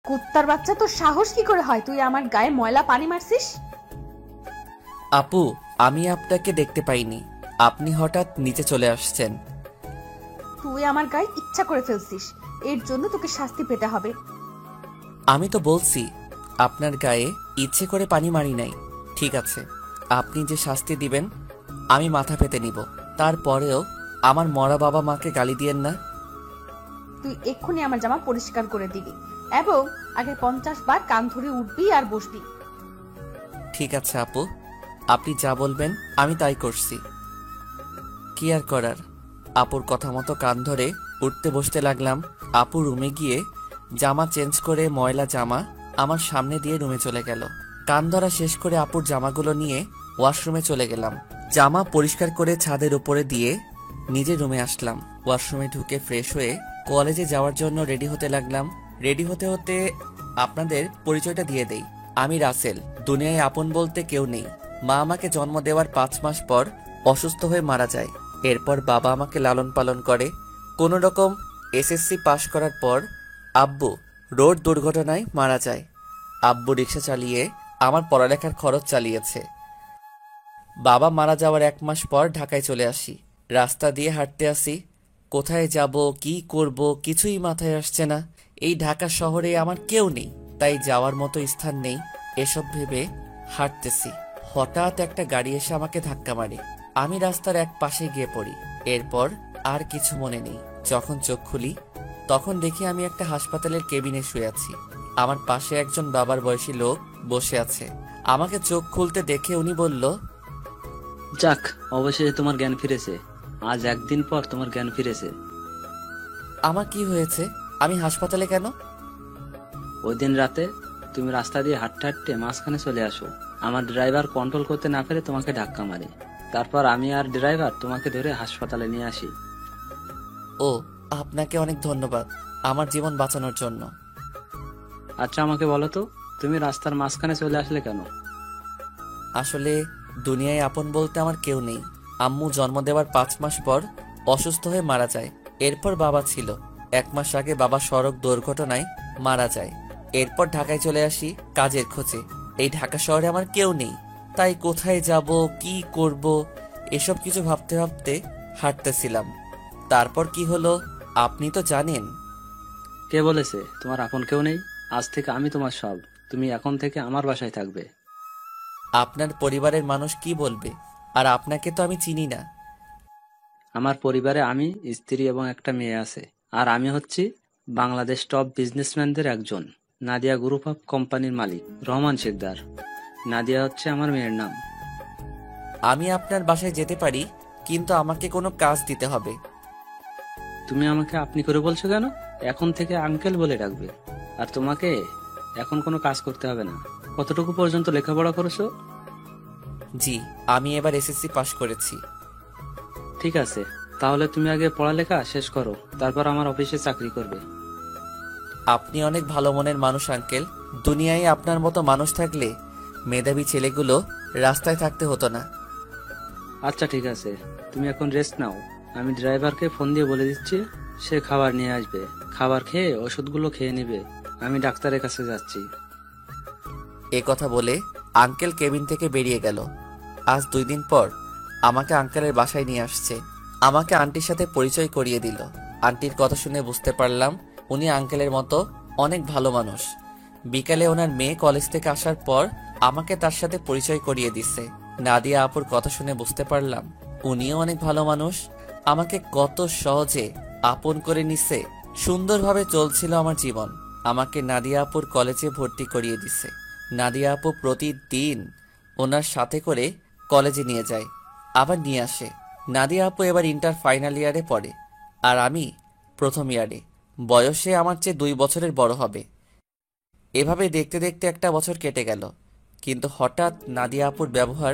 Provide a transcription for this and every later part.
কুত্তার বাচ্চা, তোর সাহস কি করে হয় তুই আমার গায়ে ময়লা পানি মারছিস? আপু, আমি আপনাকে দেখতে পাইনি, আপনি হঠাৎ নিচে চলে আসছেন। তুই আমার গায়ে ইচ্ছা করে ফেলছিস, এর জন্য তোকে শাস্তি পেতে হবে। আমি তো বলছি আপনার গায়ে ইচ্ছে করে পানি মারি নাই। ঠিক আছে, আপনি যে শাস্তি দিবেন আমি মাথা পেতে নিব, তারপরেও আমার মরা বাবা মাকে গালি দিয়েন না। তুই এক্ষুনি আমার জামা পরিষ্কার করে দিবি এবং আগে 50 বার কান ধরে উঠবি আর বসবি। ঠিক আছে আপু, আপনি যা বলবেন আমি তাই করছি। কি আর করার, আপুর কথা মতো কান ধরে উঠতে বসতে লাগলাম। আপু রুমে গিয়ে জামা চেঞ্জ করে ময়লা জামা আমার সামনে দিয়ে রুমে চলে গেল। কান ধরা শেষ করে আপুর জামাগুলো নিয়ে ওয়াশরুমে চলে গেলাম। জামা পরিষ্কার করে ছাদের উপরে দিয়ে নিজের রুমে আসলাম। ওয়াশরুমে ঢুকে ফ্রেশ হয়ে কলেজে যাওয়ার জন্য রেডি হতে লাগলাম। রেডি হতে হতে আপনাদের পরিচয়টা দিয়ে দেই, আমি রাসেল। দুনিয়ায় আপন বলতে কেউ নেই। মা আমাকে জন্ম দেওয়ার 5 মাস পর অসুস্থ হয়ে মারা যায়। এরপর বাবা আমাকে লালন পালন করে। কোনো রকম এসএসসি পাশ করার পর আব্বু রোড দুর্ঘটনায় মারা যায়। আব্বু রিক্সা চালিয়ে আমার পড়ালেখার খরচ চালিয়েছে। বাবা মারা যাওয়ার 1 মাস পর ঢাকায় চলে আসি। রাস্তা দিয়ে হাঁটতে আসি, কোথায় যাব কি করব কিছুই মাথায় আসছে না। এই ঢাকা শহরে আমার কেউ নেই, তাই যাওয়ার মতো স্থান নেই। এসব ভেবে হাঁটতেছি, হঠাৎ একটা গাড়ি এসে আমাকে ধাক্কা মারে। আমি রাস্তার এক পাশে গিয়ে পড়ি। এরপর আর কিছু মনে নেই। যখন চোখ খুলি তখন দেখি আমি একটা হাসপাতালের কেবিনে শুয়ে আছি। আমার পাশে একজন বাবার বয়সী লোক বসে আছে। আমাকে চোখ খুলতে দেখে উনি বলল, যাক, অবশেষে তোমার জ্ঞান ফিরেছে। আজ 1 দিন পর তোমার জ্ঞান ফিরেছে। আমার কি হয়েছে? আমি হাসপাতালে কেন? ওই দিন রাতে তুমি রাস্তা দিয়ে হাঁটতে হাঁটতে মাঝখানে চলে আসো। আমার ড্রাইভার কন্ট্রোল করতে না পেরে তোমাকে ধাক্কা মারে। তারপর আমি আর ড্রাইভার তোমাকে ধরে হাসপাতালে নিয়ে আসি। ও, আপনাকে অনেক ধন্যবাদ আমার জীবন বাঁচানোর জন্য। আচ্ছা, আমাকে বলো তো, তুমি রাস্তার মাঝখানে চলে আসলে কেন? আসলে দুনিয়ায় আপন বলতে আমার কেউ নেই। আম্মু জন্ম দেওয়ার 5 মাস পর অসুস্থ হয়ে মারা যায়। এরপর বাবা ছিল। 1 মাস আগে বাবা সড়ক দুর্ঘটনায় মারা যায়। এরপর ঢাকায় চলে আসি কাজের খোঁজে। এই ঢাকা শহরে আমার কেউ নেই, তাই কোথায় যাব কি করব এসব কিছু ভাবতে ভাবতে হাঁটতেছিলাম। তারপর কি হলো আপনি তো জানেন। কে বলেছে তোমার আপন কেউ নেই? আজ থেকে আমি তোমার সব। তুমি এখন থেকে আমার বাসায় থাকবে। আপনার পরিবারের মানুষ কি বলবে? আর আপনাকে তো আমি চিনি না। আমার পরিবারে আমি, স্ত্রী এবং একটা মেয়ে আছে। আর আমি হচ্ছি বাংলাদেশ টপ বিজনেসম্যানদের একজন, নাদিয়া গ্রুপ অফ কোম্পানির মালিক রহমান শিকদার। নাদিয়া হচ্ছে আমার মেয়ের নাম। আমি আপনার বাসায় যেতে পারি, কিন্তু আমাকে কোনো কাজ দিতে হবে। তুমি আমাকে আপনি করে বলছো কেন? এখন থেকে আঙ্কেল বলে ডাকবে। আর তোমাকে এখন কোনো কাজ করতে হবে না। কতটুকু পর্যন্ত লেখাপড়া করেছো? জি, আমি এবার এসএসসি পাশ করেছি। ঠিক আছে, তাহলে তুমি আগে পড়ালেখা শেষ করো, তারপর আমার অফিসে চাকরি করবে। আপনি অনেক ভালো মনের মানুষ আঙ্কেল। দুনিয়ায় আপনার মতো মানুষ থাকলে মেধাবী ছেলেগুলো রাস্তায় থাকতে হতো না। আচ্ছা ঠিক আছে, তুমি এখন রেস্ট নাও। আমি ড্রাইভারকে ফোন দিয়ে বলে দিচ্ছি, সে খাবার নিয়ে আসবে। খাবার খেয়ে ওষুধগুলো খেয়ে নেবে। আমি ডাক্তারের কাছে যাচ্ছি। এ কথা বলে আঙ্কেল কেবিন থেকে বেরিয়ে গেল। আজ 2 দিন পর আমাকে আঙ্কেলের বাসায় নিয়ে আসছে। আমাকে আন্টির সাথে পরিচয় করিয়ে দিল। আন্টির কথা শুনে বুঝতে পারলাম উনি আঙ্কেলের মতো অনেক ভালো মানুষ। বিকালে ওনার মেয়ে কলেজ থেকে আসার পর আমাকে তার সাথে পরিচয় করিয়ে দিচ্ছে। নাদিয়া আপুর কথা শুনে বুঝতে পারলাম উনিও অনেক ভালো মানুষ। আমাকে কত সহজে আপন করে নিছে। সুন্দরভাবে চলছিল আমার জীবন। আমাকে নাদিয়া আপুর কলেজে ভর্তি করিয়ে দিছে। নাদিয়া আপু প্রতিদিন ওনার সাথে করে কলেজে নিয়ে যায়, আবার নিয়ে আসে। নাদিয়া আপু এবার ইন্টার ফাইনাল ইয়ারে পড়ে, আর আমি প্রথম ইয়ারে। বয়সে আমার চেয়ে 2 বছরের বড় হবে। এভাবে দেখতে দেখতে একটা বছর কেটে গেল, কিন্তু হঠাৎ নাদিয়া আপুর ব্যবহার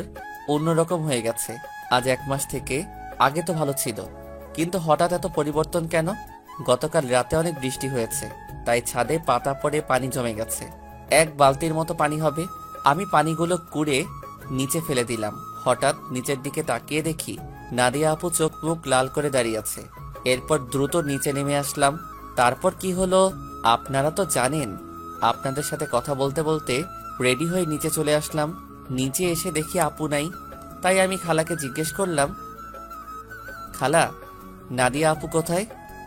অন্যরকম হয়ে গেছে। আজ 1 মাস থেকে, আগে তো ভালো ছিল, কিন্তু হঠাৎ এত পরিবর্তন কেন? গতকাল রাতে অনেক বৃষ্টি হয়েছে, তাই ছাদে পাতা পড়ে পানি জমে গেছে। 1 বালতির মতো পানি হবে। আমি পানিগুলো কুড়ে নিচে ফেলে দিলাম। হঠাৎ নিচের দিকে তাকিয়ে দেখি নাদিয়া আপু চোখ মুখ লাল করে দাঁড়িয়ে আছে। এরপর দ্রুত নিচে নেমে আসলাম। তারপর কি হলো আপনারা তো জানেন। আপনাদের সাথে কথা বলতে বলতে রেডি হয়ে নিচে চলে আসলাম। নিচে এসে দেখি আপু নাই, তাই আমি খালাকে জিজ্ঞেস করলাম, খালা, নাদিয়া আপু কোথায়?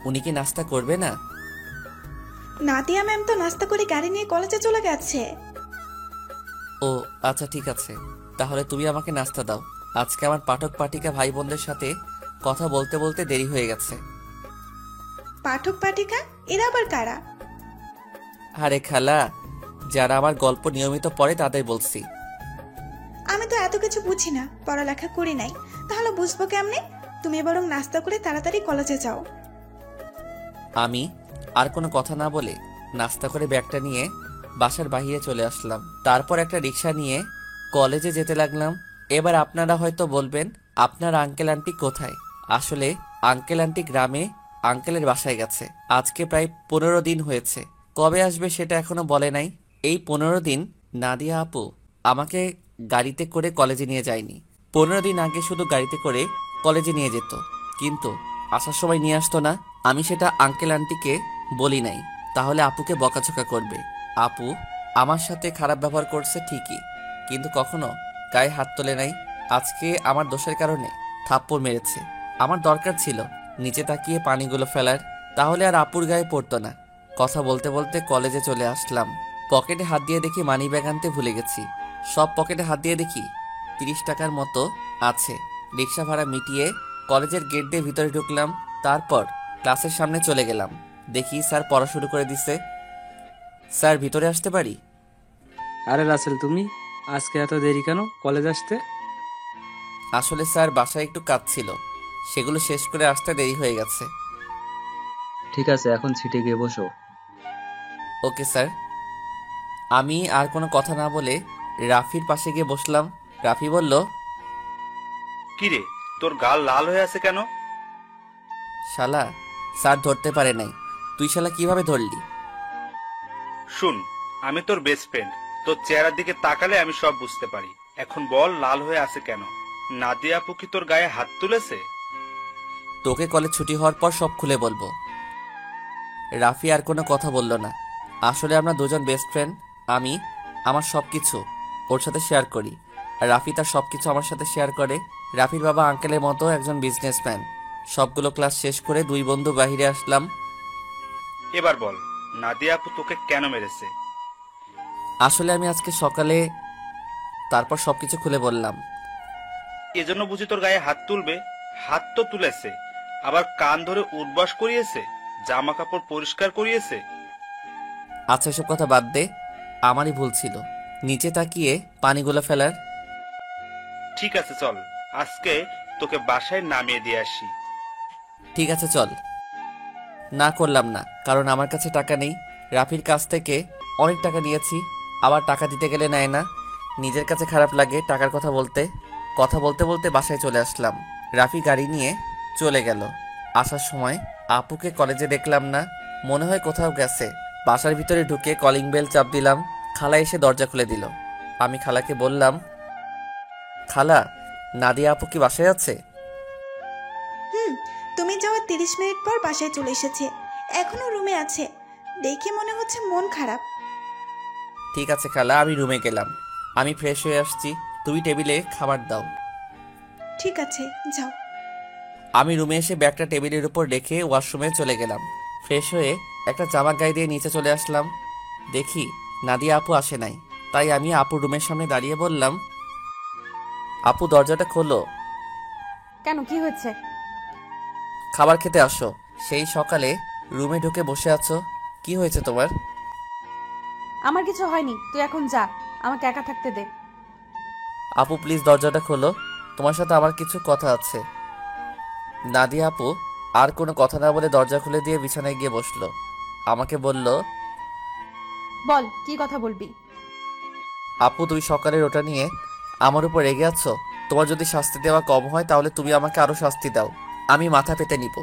উনি কি নাস্তা করবে না? নাদিয়া ম্যাম তো নাস্তা করে গাড়ি নিয়ে কলেজে চলে গেছে। ও আচ্ছা, ঠিক আছে, তাহলে তুমি আমাকে নাস্তা দাও। আজকে আমার পাঠক পাঠিকা ভাই বোনদের সাথে কথা বলতে বলতে দেরি হয়ে গেছে। পাঠক পাঠিকা এরা আবার কারা? আরে খালা, যারা আমার গল্প নিয়মিত পড়ে তাদের বলছি। আমি তো এত কিছু বুঝি না, পড়ালেখা করি নাই, তাহলে বুঝবো কেমনে? তুমি বরং নাস্তা করে তাড়াতাড়ি কলেজে যাও। আমি আর কোনো কথা না বলে নাস্তা করে ব্যাগটা নিয়ে বাসার বাইরে চলে আসলাম। তারপর একটা রিক্সা নিয়ে কলেজে যেতে লাগলাম। এবার আপনারা হয়তো বলবেন, আপনার আঙ্কেল আন্টি কোথায়? আসলে আঙ্কেল আন্টি গ্রামে আঙ্কেলের বাসায় গেছে। আজকে প্রায় 15 দিন হয়েছে। কবে আসবে সেটা এখনো বলে নাই। এই 15 দিন নাদিয়া আপু আমাকে গাড়িতে করে কলেজে নিয়ে যায়নি। 15 দিন আগে শুধু গাড়িতে করে কলেজে নিয়ে যেত, কিন্তু আসার সময় নিয়ে আসতো না। আমি সেটা আঙ্কেল আন্টিকে বলি নাই, তাহলে আপুকে বকাঝকা করবে। আপু আমার সাথে খারাপ ব্যবহার করছে ঠিকই, কিন্তু কখনো গায়ে হাত তোলে নাই। আজকে আমার দোষের কারণে থাপ্পড় মেরেছে। আমার দরকার ছিল নিচে তাকিয়ে পানিগুলো ফেলার, তাহলে আর আপুর গায়ে পড়তো না। কথা বলতে বলতে কলেজে চলে আসলাম। পকেটে হাত দিয়ে দেখি মানি ব্যাগ আনতে ভুলে গেছি। সব পকেটে হাত দিয়ে দেখি 30 টাকার মতো আছে। রিক্সা ভাড়া মিটিয়ে কলেজের গেট দিয়ে ভিতরে ঢুকলাম। তারপর ক্লাসের সামনে চলে গেলাম। দেখি স্যার পড়া শুরু করে দিছে। স্যার, ভিতরে আসতে পারি? আরে রাসেল, তুমি আজকে এত দেরি কেন কলেজ আসতে? আসলে স্যার, বাসায় একটু কাজ ছিল, সেগুলো শেষ করে আসতে দেরি হয়ে গেছে। ঠিক আছে, এখন সিটে গিয়ে বসো। Okay sir. আমি আর কোনো কথা না বলে রাফির পাশে গিয়ে বসলাম। রাফি বলল, কিরে, তোর গাল লাল হয়ে আছে কেন? শালা, স্যার ধরতে পারে নাই। তুই শালা কিভাবে ধরলি? শুন, আমি তোর বেস্ট ফ্রেন্ড, তোর চেহারার দিকে তাকালে আমি সব বুঝতে পারি। এখন বল, লাল হয়ে আছে কেন? নাদিয়া আপু কি তোর গায়ে হাত তুলেছে? তোকে কলেজ ছুটি হওয়ার পর সব খুলে বলবো। রাফি আর কোনো কথা বলল না। আসলে আমরা দুজন বেস্ট ফ্রেন্ড। আমি আমার সবকিছু ওর সাথে শেয়ার করি, আর রাফি তার সবকিছু আমার সাথে শেয়ার করে। রাফির বাবা আঙ্কেলের মতো একজন বিজনেসম্যান। সবগুলো ক্লাস শেষ করে দুই বন্ধু বাইরে আসলাম। এবার বল, নাদিয়া আপু তোকে কেন মেরেছে? আসলে আমি আজকে সকালে, তারপর সবকিছু খুলে বললাম। এজন্য বুঝি তোর গায়ে হাত তুলবে? হাত তো তুলেছে, আবার কান ধরে উঠবাস করিয়েছে, জামা কাপড় পরিষ্কার করিয়েছে। আচ্ছা, এসব কথা বাদ দে, আমারই ভুল ছিল নিচে তাকিয়ে পানিগুলো ফেলার। ঠিক আছে, চল আজকে তোকে বাসায় নামিয়ে দিয়ে আসি। ঠিক আছে চল। না করলাম না, কারণ আমার কাছে টাকা নেই। রাফির কাছ থেকে অনেক টাকা নিয়েছি, আবার টাকা দিতে গেলে নেয় না। নিজের কাছে খারাপ লাগে টাকার কথা বলতে। কথা বলতে বলতে বাসায় চলে আসলাম। রাফি গাড়ি নিয়ে চলে গেল। আসার সময় আপুকে কলেজে দেখলাম না, মনে হয় কোথাও গেছে। বাসার ভিতরে ঢুকে কলিং বেল চাপ দিলাম। খালা এসে দরজা খুলে দিল। আমি খালাকে বললাম, খালা, নাদিয়া আপু কি বাসায় আছে? তুমি যাওয়ার 30 মিনিট পর বাসায় চলে এসেছে, এখনো রুমে আছে। দেখে মনে হচ্ছে মন খারাপ। ঠিক আছে খালা, আমি রুমে গেলাম। আমি ফ্রেশ হয়ে আসছি, তুমি টেবিলে খাবার দাও। ঠিক আছে, যাও। আমি রুমে এসে ব্যাগটা টেবিলের উপর রেখে ওয়াশরুমে চলে গেলাম। ফ্রেশ হয়ে একটা জামা গায়ে দিয়ে নিচে চলে আসলাম। দেখি নাদিয়া আপু আসে নাই, তাই আমি আপুর রুমের সামনে দাঁড়িয়ে বললাম, আপু দরজাটা খোলো। কেন, কি হয়েছে? খাবার খেতে আসো। সেই সকালে রুমে ঢুকে বসে আছো, কি হয়েছে তোমার? আমার কিছু হয়নি, তুই এখন যা, আমাকে একা থাকতে দে। আপু প্লিজ দরজাটা খোলো, তোমার সাথে আমার কিছু কথা আছে। নাদিয়া আপু আর কোনো কথা না বলে দরজা খুলে দিয়ে বিছানায় গিয়ে বসলো। আমাকে বলল, বল, কি কথা বলবি? আপু তুমি সকালের ওটা নিয়ে আমার উপর রেগে আছো। তোমার যদি শাস্তি দেওয়া কম হয় তাহলে তুমি আমাকে আরো শাস্তি দাও, আমি মাথা পেতে নিব।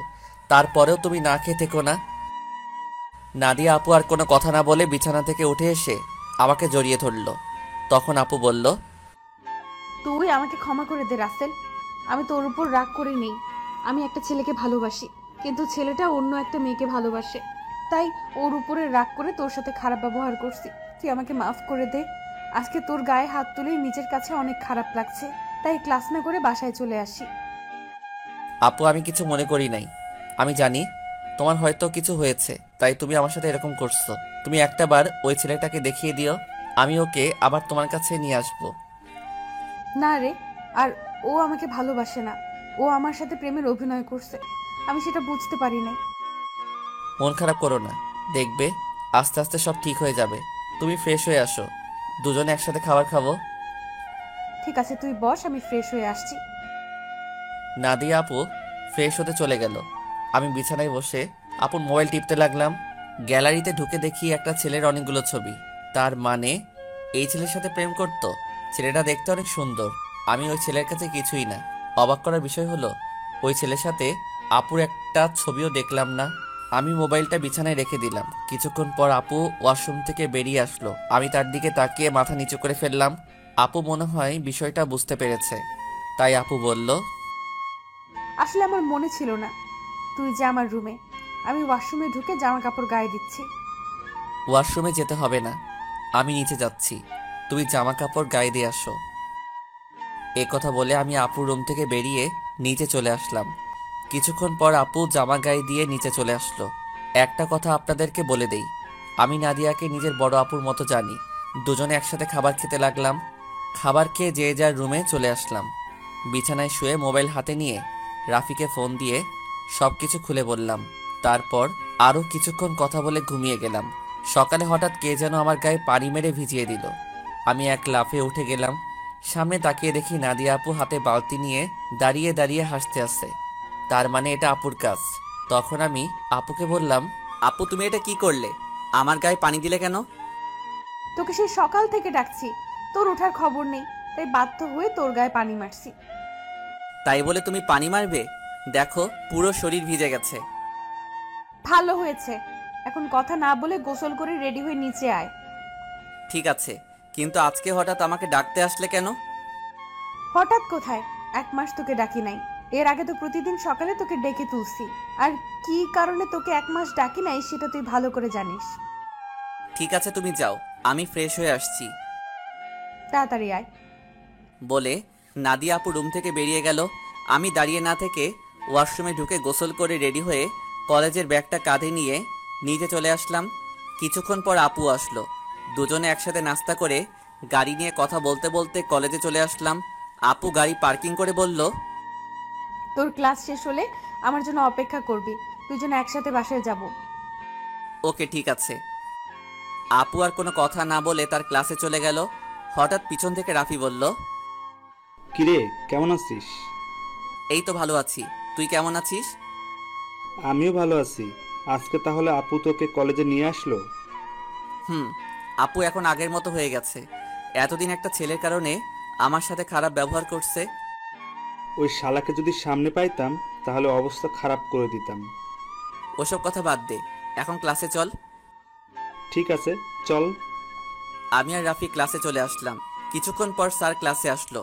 তারপরেও তুমি না খেয়ে থেকো না। নাদিয়া আপু আর কোনো কথা না বলে বিছানা থেকে উঠে এসে আমাকে জড়িয়ে ধরল। তখন আপু বলল, তুই আমাকে ক্ষমা করে দে রাসেল, আমি তোর উপর রাগ করে নেই। আমি একটা ছেলেকে ভালোবাসি, কিন্তু ছেলেটা অন্য একটা মেয়েকে ভালোবাসে। তাই ওর উপরে রাগ করে তোর সাথে খারাপ ব্যবহার করছি। তুই আমাকে মাফ করে দে। আজকে তোর গায়ে হাত তুলেই নিজের কাছে অনেক খারাপ লাগছে, তাই ক্লাস না করে বাসায় চলে আসি। আপু আমি কিছু মনে করি নাই। আমি জানি তোমার হয়তো কিছু হয়েছে, তাই তুমি আমার সাথে এরকম করছো। তুমি একটা বার ওই ছেলেটাকে দেখিয়ে দিও, আমি ওকে আবার তোমার কাছে নিয়ে আসবো। না রে, আর ও আমাকে ভালোবাসে না। ও আমার সাথে প্রেমের অভিনয় করছে, আমি সেটা বুঝতে পারি নাই। মন খারাপ করো না, দেখবে আস্তে আস্তে সব ঠিক হয়ে যাবে। তুমি ফ্রেশ হয়ে আসো, দুজনে একসাথে খাবার খাবো। ঠিক আছে, তুই বস, আমি ফ্রেশ হয়ে আসছি। নাদিয়া আপু ফ্রেশ হতে চলে গেল। আমি বিছানায় বসে আপুর মোবাইল টিপতে লাগলাম। গ্যালারিতে ঢুকে দেখি একটা ছেলের অনেকগুলো ছবি। তার মানে এই ছেলের সাথে প্রেম করতো। ছেলেটা দেখতে অনেক সুন্দর। আমি ওই ছেলের কাছে কিছুই না। অবাক করার বিষয় হলো ওই ছেলের সাথে আপুর একটা ছবিও দেখলাম না। আমি মোবাইলটা বিছানায় রেখে দিলাম। কিছুক্ষণ পর আপু ওয়াশরুম থেকে বেরিয়ে আসলো। আমি তার দিকে তাকিয়ে মাথা নিচু করে ফেললাম। আপু মনে হয় বিষয়টা বুঝতে পেরেছে, তাই আপু বলল, আসলে আমার মনে ছিল না। তুই যা আমার রুমে, আমি ওয়াশরুমে ঢুকে জামা কাপড় গায়ে দিচ্ছি। ওয়াশরুমে যেতে হবে না, আমি নিচে যাচ্ছি, তুমি জামা কাপড় গায়ে দিয়ে আসো। এ কথা বলে আমি আপুর রুম থেকে বেরিয়ে নিচে চলে আসলাম। কিছুক্ষণ পর আপু জামা গায়ে দিয়ে নিচে চলে আসলো। একটা কথা আপনাদেরকে বলে দেই, আমি নাদিয়াকে নিজের বড় আপুর মতো জানি। দুজনে একসাথে খাবার খেতে লাগলাম। খাবার খেয়ে যে যার রুমে চলে আসলাম। বিছানায় শুয়ে মোবাইল হাতে নিয়ে রাফিকে ফোন দিয়ে সবকিছু খুলে বললাম। তারপর আরও কিছুক্ষণ কথা বলে ঘুমিয়ে গেলাম। সকালে হঠাৎ কে যেন আমার গায়ে পানি মেরে ভিজিয়ে দিল। আমি এক লাফে উঠে গেলাম। সামনে তাকিয়ে দেখি নাদিয়া আপু হাতে বালতি নিয়ে দাঁড়িয়ে দাঁড়িয়ে হাসতে আসছে। তার মানে এটা আপুর কাজ। তখন আমি আপুকে বললাম, আপু তুমি এটা কি করলে? আমার গায়ে পানি দিলে কেন? তোকে সেই সকাল থেকে ডাকছি, তোর ওঠার খবর নেই, তাই বাধ্য হয়ে তোর গায়ে পানি মারছি। তাই বলে তুমি পানি মারবে? দেখো পুরো শরীর ভিজে গেছে। ভালো হয়েছে, এখন কথা না বলে গোসল করে রেডি হয়ে নিচে আয়। ঠিক আছে, কিন্তু আজকে হঠাৎ আমাকে ডাকতে আসলে কেন? হঠাৎ কোথায়, 1 মাস তোকে ডাকি নাই। এর আগে তো প্রতিদিন সকালে তোকে ডেকে তুলছি। আর কি কারণে তোকে 1 মাস ডাকি নাই সেটা তুই ভালো করে জানিস। ঠিক আছে তুমি যাও, আমি ফ্রেশ হয়ে আসছি। তাড়াতাড়ি আয়। বলে নাদিয়া আপু রুম থেকে বেরিয়ে গেল। আমি দাঁড়িয়ে না থেকে ওয়াশরুমে ঢুকে গোসল করে রেডি হয়ে কলেজের ব্যাগটা কাঁধে নিয়ে নিচে চলে আসলাম। কিছুক্ষণ পর আপু আসলো। দুজনে একসাথে নাস্তা করে গাড়ি নিয়ে কথা বলতে বলতে কলেজে চলে আসলাম। আপু গাড়ি পার্কিং করে বলল, তোর ক্লাস শেষ হলে আমার জন্য অপেক্ষা করবি, দুজনে একসাথে বাসায় যাব। ওকে ঠিক আছে। আপু আর কোনো কথা না বলে তার ক্লাসে চলে গেল। হঠাৎ পিছন থেকে রাফি বলল, কিরে, কেমন আছিস? এই তো ভালো আছি, তুই কেমন আছিস? আমিও ভালো আছি। আজকে তাহলে আপু তোকে কলেজে নিয়ে আসলো? হুম, আপু এখন আগের মতো হয়ে গেছে। এতদিন একটা ছেলের কারণে আমার সাথে খারাপ ব্যবহার করছে। ওই শালাকে যদি সামনে পাইতাম তাহলে অবস্থা খারাপ করে দিতাম। ওসব কথা বাদ দে, এখন ক্লাসে চল। ঠিক আছে, চল। আমি আর রাফি ক্লাসে চলে আসলাম। কিছুক্ষণ পর স্যার ক্লাসে আসলো।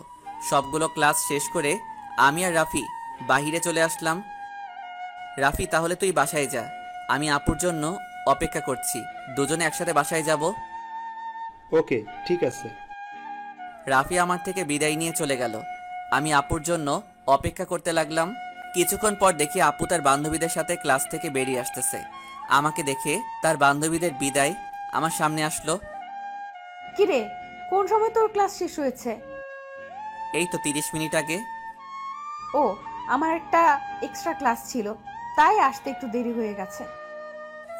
সবগুলো ক্লাস শেষ করে আমি আর রাফি বাহিরে চলে আসলাম। রাফি তাহলে তুই বাসায় যা, আমি আপুর জন্য অপেক্ষা করছি। দুজনে একসাথে বাসায় যাব। ওকে, ঠিক আছে। রাফি আমার থেকে বিদায় নিয়ে চলে গেল। আমি আপুর জন্য অপেক্ষা করতে লাগলাম। কিছুক্ষণ পর দেখি আপু তার বান্ধবীদের সাথে ক্লাস থেকে বেরিয়ে আসতেছে। আমাকে দেখে তার বান্ধবীদের বিদায় আমার সামনে আসলো। কিরে, কোন সময় তোর ক্লাস শেষ হয়েছে? এই তো 30 মিনিট আগে। ও, আমার একটা এক্সট্রা ক্লাস ছিল, তাই আসতে একটু দেরি হয়ে গেছে।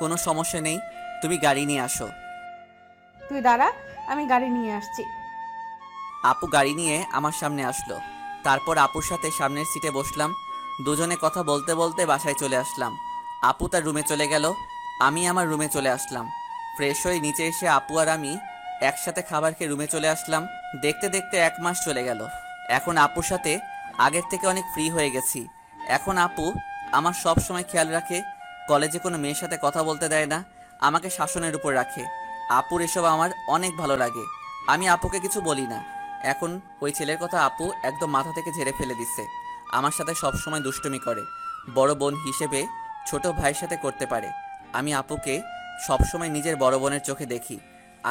কোনো সমস্যা নেই, তুমি গাড়ি নিয়ে আসো। তুই দাঁড়া, আমি গাড়ি নিয়ে আসছি। আপু গাড়ি নিয়ে আমার সামনে আসলো। তারপর আপুর সাথে সামনের সিটে বসলাম। দুজনে কথা বলতে বলতে বাসায় চলে আসলাম। আপু তার রুমে চলে গেল, আমি আমার রুমে চলে আসলাম। ফ্রেশ হয়ে নিচে এসে আপু আর আমি একসাথে খাবার খেয়ে রুমে চলে আসলাম। দেখতে দেখতে 1 মাস চলে গেল। এখন আপুর সাথে আগের থেকে অনেক ফ্রি হয়ে গেছি। এখন আপু আমার সব সময় খেয়াল রাখে। কলেজে কোনো মেয়ের সাথে কথা বলতে দেয় না, আমাকে শাসনের উপর রাখে। আপুর এসব আমার অনেক ভালো লাগে। আমি আপুকে কিছু বলি না। এখন ওই ছেলের কথা আপু একদম মাথা থেকে ঝেড়ে ফেলে দিচ্ছে। আমার সাথে সব সময় দুষ্টুমি করে। বড় বোন হিসেবে ছোট ভাইয়ের সাথে করতে পারে। আমি আপুকে সবসময় নিজের বড় বোনের চোখে দেখি।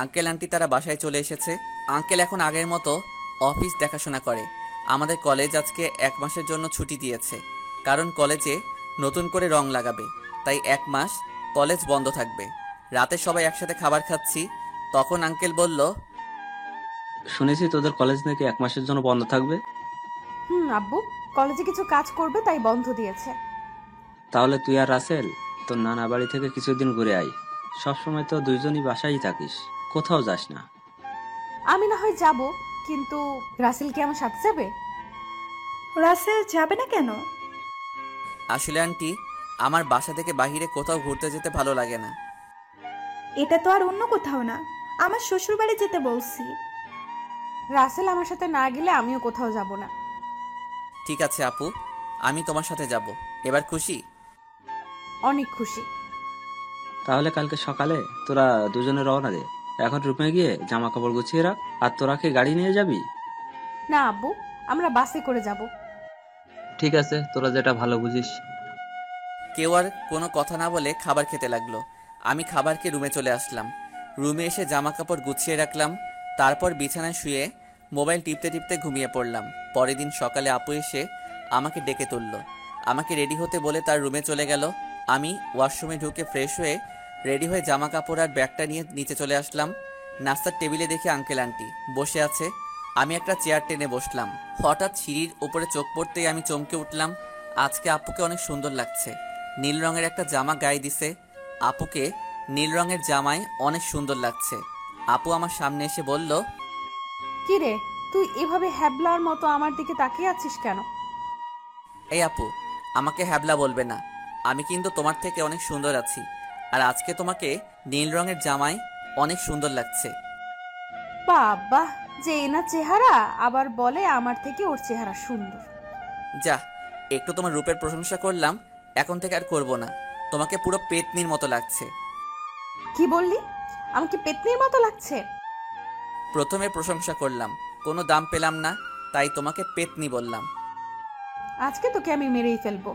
আঙ্কেল আন্টি তারা বাসায় চলে এসেছে। আঙ্কেল এখন আগের মতো অফিস দেখাশোনা করে। আমাদের কলেজ আজকে 1 মাসের জন্য ছুটি দিয়েছে, কারণ কলেজে নতুন করে রং লাগাবে, তাই 1 মাস কলেজ বন্ধ থাকবে। রাতে সবাই একসাথে খাবার খাচ্ছি, তখন আঙ্কেল বলল, শুনেছি তোদের কলেজ নাকি 1 মাসের জন্য বন্ধ থাকবে। আব্বু কলেজে কিছু কাজ করবে তাই বন্ধ দিয়েছে। তাহলে তুই আর রাসেল তোর নানা বাড়ি থেকে কিছুদিন ঘুরে আয়। সবসময় তো দুইজনই বাসায় থাকিস, কোথাও যাস না। আমি না হয় যাব, কিন্তু রাসেল কি আমার সাথে যাবে? রাসেল যাবে না কেন? আসলে আন্টি, আমার বাসা থেকে বাইরে কোথাও ঘুরতে যেতে ভালো লাগে না। এটা তো আর অন্য কোথাও না, আমার শ্বশুর বাড়ি যেতে বলছি। রাসেল আমার সাথে না গেলে আমিও কোথাও যাব না। ঠিক আছে আপু, আমি তোমার সাথে যাব। এবার খুশি? অনেক খুশি। তাহলে কালকে সকালে তোরা দুজনে রওনা দে। এখন রুমে গিয়ে জামা কাপড় গুছিয়ে রাখ। আর তোরা কি গাড়ি নিয়ে যাবি? না আব্বু, আমরা বাসে করে যাব। ঠিক আছে, তোরা যেটা ভালো বুঝিস। কেউ আর কোনো কথা না বলে খাবার খেতে লাগলো। আমি খাবার খেয়ে রুমে চলে আসলাম। রুমে এসে জামা কাপড় গুছিয়ে রাখলাম, তারপর বিছানায় শুয়ে মোবাইল টিপতে টিপতে ঘুমিয়ে পড়লাম। পরের দিন সকালে আপু এসে আমাকে ডেকে তুলল। আমাকে রেডি হতে বলে তার রুমে চলে গেল। আমি ওয়াশরুমে ঢুকে ফ্রেশ হয়ে রেডি হয়ে জামা কাপড় আর ব্যাগটা নিয়ে নিচে চলে আসলাম। নাস্তার টেবিলে দেখি আঙ্কেল আন্টি বসে আছে। আমি একটা চেয়ার টেনে বসলাম। হঠাৎ সিঁড়ির উপরে চোখ পড়তেই আমি চমকে উঠলাম। আজকে আপুকে অনেক সুন্দর লাগছে। নীল রঙের একটা জামা গায়ে দিছে। আপুকে নীল রঙের জামায় অনেক সুন্দর লাগছে। আপু আমার সামনে এসে বলল, কি রে, তুই এভাবে হ্যাবলার মতো আমার দিকে তাকিয়ে আছিস কেন? এই আপু, আমাকে হ্যাবলা বলবে না। আমি কিন্তু তোমার থেকে অনেক সুন্দর আছি, আর আজকে তোমাকে নীল রঙের জামায় অনেক সুন্দর লাগছে। বাবা, যে এনার চেহারা, আবার বলে আমার থেকে ওর চেহারা সুন্দর। যা, একটু তোমার রূপের প্রশংসা করলাম, এখন থেকে আর করব না। তোমাকে পুরো পেতনির মতো লাগছে। কি বললি? আমাকে পেতনির মতো লাগছে? প্রথমে প্রশংসা করলাম, কোনো দাম পেলাম না, তাই তোমাকে পেতনি বললাম। আজকে তোকে আমি মেরেই ফেলবো।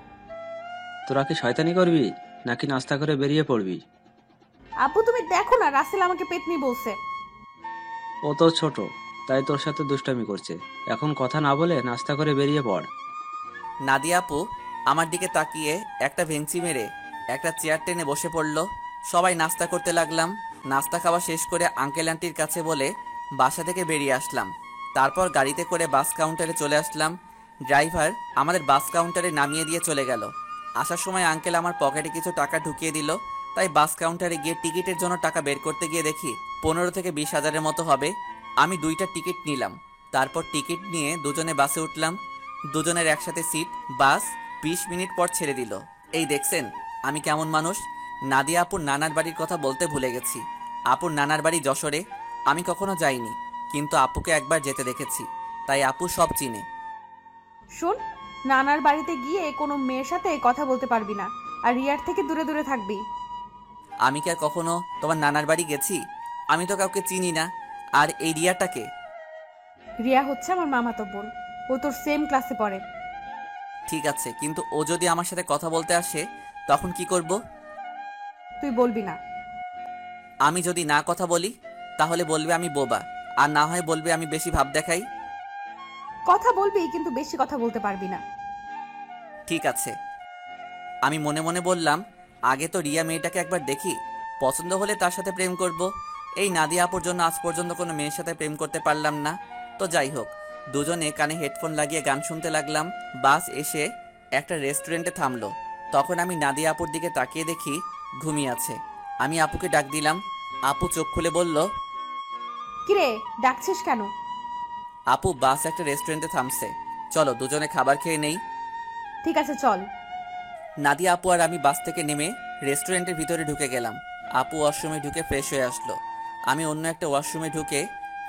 তোরা কি শয়তানি করবি নাকি নাস্তা করে বেরিয়ে পড়বি? আব্বু তুমি দেখো না, রাসেল আমাকে পেতনি বলছে। ও তো ছোট, তাই তোর সাথে দুষ্টামি করছে। এখন কথা না বলে নাস্তা করে বেরিয়ে পড়। নাদিয়া আপু আমার দিকে তাকিয়ে একটা ভেঙচি মেরে একটা চেয়ার টেনে বসে পড়ল। সবাই নাস্তা করতে লাগলাম। নাস্তা খাওয়া শেষ করে আঙ্কেল আন্টির কাছে বলে বাসা থেকে বেরিয়ে আসলাম। তারপর গাড়িতে করে বাস কাউন্টারে চলে আসলাম। ড্রাইভার আমাদের বাস কাউন্টারে নামিয়ে দিয়ে চলে গেল। আসার সময় আঙ্কেল আমার পকেটে কিছু টাকা ঢুকিয়ে দিল, তাই বাস কাউন্টারে গিয়ে টিকিটের জন্য টাকা বের করতে গিয়ে দেখি 15 থেকে 20 হাজারের মতো হবে। আমি 2টা টিকিট নিলাম। তারপর টিকিট নিয়ে দুজনে বাসে উঠলাম। দুজনের একসাথে সিট। বাস 20 মিনিট পর ছেড়ে দিল। এই দেখছেন আমি কেমন মানুষ। নাদিয়া আপুর নানার বাড়ির কথা বলতে ভুলে গেছি। আপুর নানার বাড়ি যশোরে। আমি কখনো যাইনি, কিন্তু আপুকে একবার যেতে দেখেছি, তাই আপু সব চিনে। শোন, নানার বাড়িতে গিয়ে কোনো মেয়ের সাথে কথা বলতে পারবি না, আর রিয়ার থেকে দূরে দূরে থাকবি। আমি কি আর কখনো তোমার নানার বাড়ি গেছি? আমি তো কাউকে চিনি না। আর এই রিয়াটাকে? রিয়া হচ্ছে আমার মামাতো বোন, ও তোর সেম ক্লাসে পড়ে। ঠিক আছে, কিন্তু ও যদি আমার সাথে কথা বলতে আসে তখন কি করব? তুই বলবি না। আমি যদি না কথা বলি তাহলে বলবে আমি বোবা, আর না হয় বলবে আমি বেশি ভাব দেখাই। কথা বলবি, কিন্তু বেশি কথা বলতে পারবি না। ঠিক আছে। আমি মনে মনে বললাম, আগে তো রিয়া মেয়েটাকে একবার দেখি, পছন্দ হলে তার সাথে প্রেম করব। এই নাদিয়া আপুর জন্য আজ পর্যন্ত কোনো মেয়ের সাথে প্রেম করতে পারলাম না। তো যাই হোক, দুজনে কানে হেডফোন লাগিয়ে গান শুনতে লাগলাম। বাস এসে একটা রেস্টুরেন্টে থামলো। তখন আমি নাদিয়া আপুর দিকে তাকিয়ে দেখি ঘুমিয়ে আছে। আমি আপুকে ডাক দিলাম। আপু চোখ খুলে বলল, কিরে, ডাকছিস কেন? আপু বাস একটা রেস্টুরেন্টে থামছে, চলো দুজনে খাবার খেয়ে নেই। ঠিক আছে চল। নাদিয়া আপু আর আমি বাস থেকে নেমে রেস্টুরেন্টের ভিতরে ঢুকে গেলাম। আপু ওয়াশরুমে ঢুকে ফ্রেশ হয়ে আসলো। আমি অন্য একটা ওয়াশরুমে ঢুকে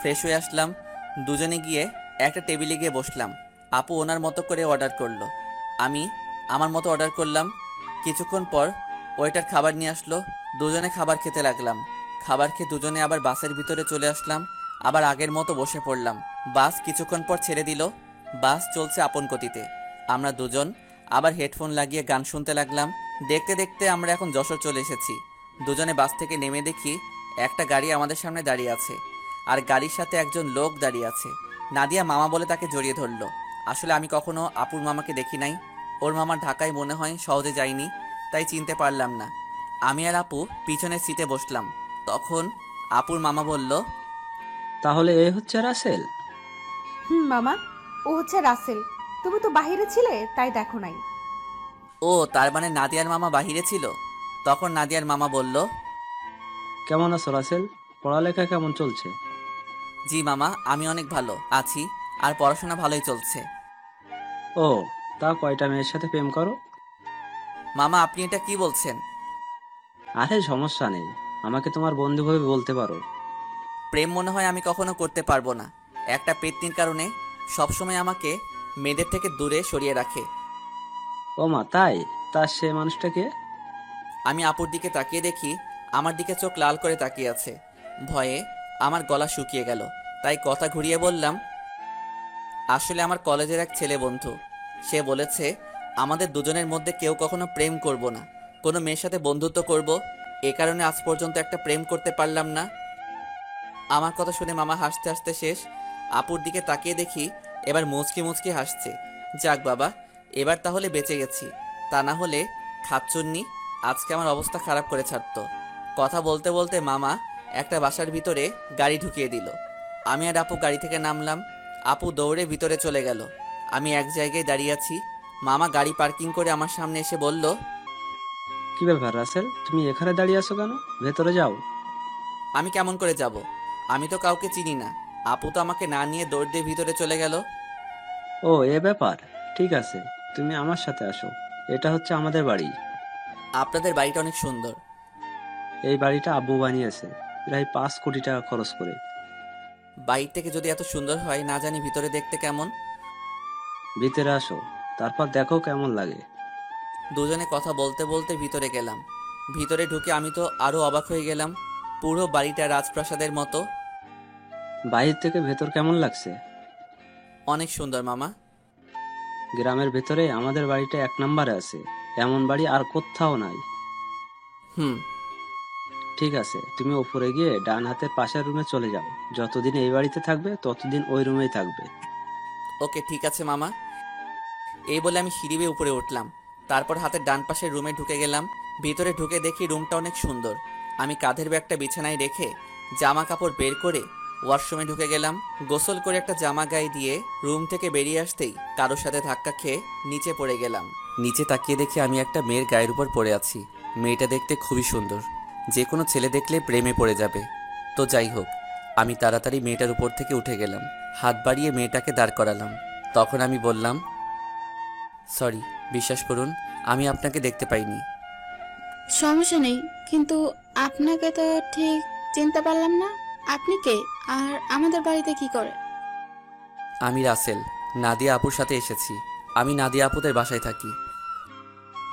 ফ্রেশ হয়ে আসলাম। দুজনে গিয়ে একটা টেবিলে গিয়ে বসলাম। আপু ওনার মতো করে অর্ডার করলো, আমি আমার মতো অর্ডার করলাম। কিছুক্ষণ পর ওয়েটার খাবার নিয়ে আসলো। দুজনে খাবার খেতে লাগলাম। খাবার খেয়ে দুজনে আবার বাসের ভিতরে চলে আসলাম। আবার আগের মতো বসে পড়লাম। বাস কিছুক্ষণ পর ছেড়ে দিল। বাস চলছে আপন গতিতে। আমরা দুজন আবার হেডফোন লাগিয়ে গান শুনতে লাগলাম। দেখতে দেখতে আমরা এখন যশোর চলে এসেছি। দুজনে বাস থেকে নেমে দেখি একটা গাড়ি আমাদের সামনে দাঁড়িয়ে আছে, আর গাড়ির সাথে একজন লোক দাঁড়িয়ে আছে। নাদিয়া মামা বলে তাকে জড়িয়ে ধরলো। আসলে আমি কখনো আপুর মামাকে দেখি নাই। ওর মামা ঢাকায় মনে হয় সহজে যায়নি, তাই চিনতে পারলাম না। আমি আর আপু পিছনের সিটে বসলাম। তখন আপুর মামা বলল, তাহলে এ হচ্ছে রাসেল? মামা, ও হচ্ছে রাসেল। তুমি তো বাহিরে ছিলে, তাই দেখো নাই। ও তার মানে নাদিয়ার মামা বাহিরে ছিল। তখন নাদিয়ার মামা বলল, কেমন আছো রাসেল? পড়ালেখা কেমন চলছে? জি মামা, আমি অনেক ভালো আছি, আর পড়াশোনা ভালোই চলছে। ও, তা কয়টা মেয়ের সাথে প্রেম করো? মামা আপনি এটা কি বলছেন? আরে সমস্যা নেই, আমাকে তোমার বন্ধু ভেবে বলতে পারো। প্রেম মনে হয় আমি কখনো করতে পারবো না। একটা পেত্নীর কারণে সবসময় আমাকে মেয়েদের থেকে দূরে সরিয়ে রাখে। ও মা, তাই? তা সে মানুষটাকে? আমি আপুর দিকে তাকিয়ে দেখি আমার দিকে চোখ লাল করে তাকিয়ে আছে। ভয়ে আমার গলা শুকিয়ে গেল, তাই কথা ঘুরিয়ে বললাম, আসলে আমার কলেজের এক ছেলে বন্ধু। সে বলেছে আমাদের দুজনের মধ্যে কেউ কখনো প্রেম করব না, কোনো মেয়ের সাথে বন্ধুত্ব করব। এ কারণে আজ পর্যন্ত একটা প্রেম করতে পারলাম না। আমার কথা শুনে মামা হাসতে হাসতে শেষ। আপুর দিকে তাকিয়ে দেখি এবার মুচকি মুচকি হাসছে। যাক বাবা, এবার তাহলে বেঁচে গেছি। তা না হলে খাচ্চুন্নি আজকে আমার অবস্থা খারাপ করে ছাড়তো। কথা বলতে বলতে মামা একটা বাসার ভিতরে গাড়ি ঢুকিয়ে দিল। আমি আর আপু গাড়ি থেকে নামলাম। আপু দৌড়ে ভিতরে চলে গেল। আমি এক জায়গায় দাঁড়িয়ে আছি। মামা গাড়ি পার্কিং করে আমার সামনে এসে বলল, কি ব্যাপার রাসেল, তুমি এখানে দাঁড়িয়ে আছো কেন? ভেতরে যাও। আমি কেমন করে যাব? আমি তো কাউকে চিনি না। আপু তো আমাকে না নিয়ে দৌড় দিয়ে ভিতরে চলে গেল। ও, এ ব্যাপার। ঠিক আছে, তুমি আমার সাথে আসো। এটা হচ্ছে আমাদের বাড়ি। আপনাদের বাড়িটা অনেক সুন্দর। এই বাড়িটা আব্বু বানিয়েছে প্রায় 5 কোটি টাকা খরচ করে। বাইরে থেকে যদি এত সুন্দর হয়, না জানি ভিতরে দেখতে কেমন। ভিতরে আসো, তারপর দেখো কেমন লাগে। দুজনে কথা বলতে বলতে ভিতরে গেলাম। ভিতরে ঢুকে আমি তো আরো অবাক হয়ে গেলাম। পুরো বাড়িটা রাজপ্রাসাদের মতো। বাইরে থেকে ভেতর কেমন লাগছে? অনেক সুন্দর মামা। গ্রামের ভেতরে আমাদের বাড়িটা 1 নম্বরে আছে। এমন বাড়ি আর কোথাও নাই। হুম। ঠিক আছে, তুমি উপরে গিয়ে ডান হাতের পাশের রুমে চলে যাও। যতদিন এই বাড়িতে থাকবে ততদিন ওই রুমেই থাকবে। ওকে ঠিক আছে মামা। এই বলে আমি সিঁড়ি বেয়ে উপরে উঠলাম। তারপর হাতের ডান পাশের রুমে ঢুকে গেলাম। ভিতরে ঢুকে দেখি রুমটা অনেক সুন্দর। আমি কাঁধের ব্যাগটা বিছানায় রেখে জামা কাপড় বের করে ওয়াশরুমে ঢুকে গেলাম। গোসল করে একটা জামা গায়ে দিয়ে রুম থেকে বেরিয়ে আসতেই কারোর সাথে ধাক্কা খেয়ে নিচে পড়ে গেলাম। নিচে তাকিয়ে দেখি আমি একটা মেয়ের গায়ের উপর পড়ে আছি। মেয়েটা দেখতে খুবই সুন্দর, যে কোনো ছেলে দেখলে প্রেমে পড়ে যাবে। তো যাই হোক, আমি তাড়াতাড়ি মেয়েটার উপর থেকে উঠে গেলাম। হাত বাড়িয়ে মেয়েটাকে দাঁড় করালাম। তখন আমি বললাম, সরি, বিশ্বাস করুন আমি আপনাকে দেখতে পাইনি। সমস্যা নেই, কিন্তু আপনাকে তো ঠিক চিনতে পারলাম না। আপনি কে, আর আমাদের বাড়িতে কি করে? আমি রাসেল, নাদিয়া আপুর সাথে এসেছি। আমি নাদিয়া আপুদের বাসায় থাকি।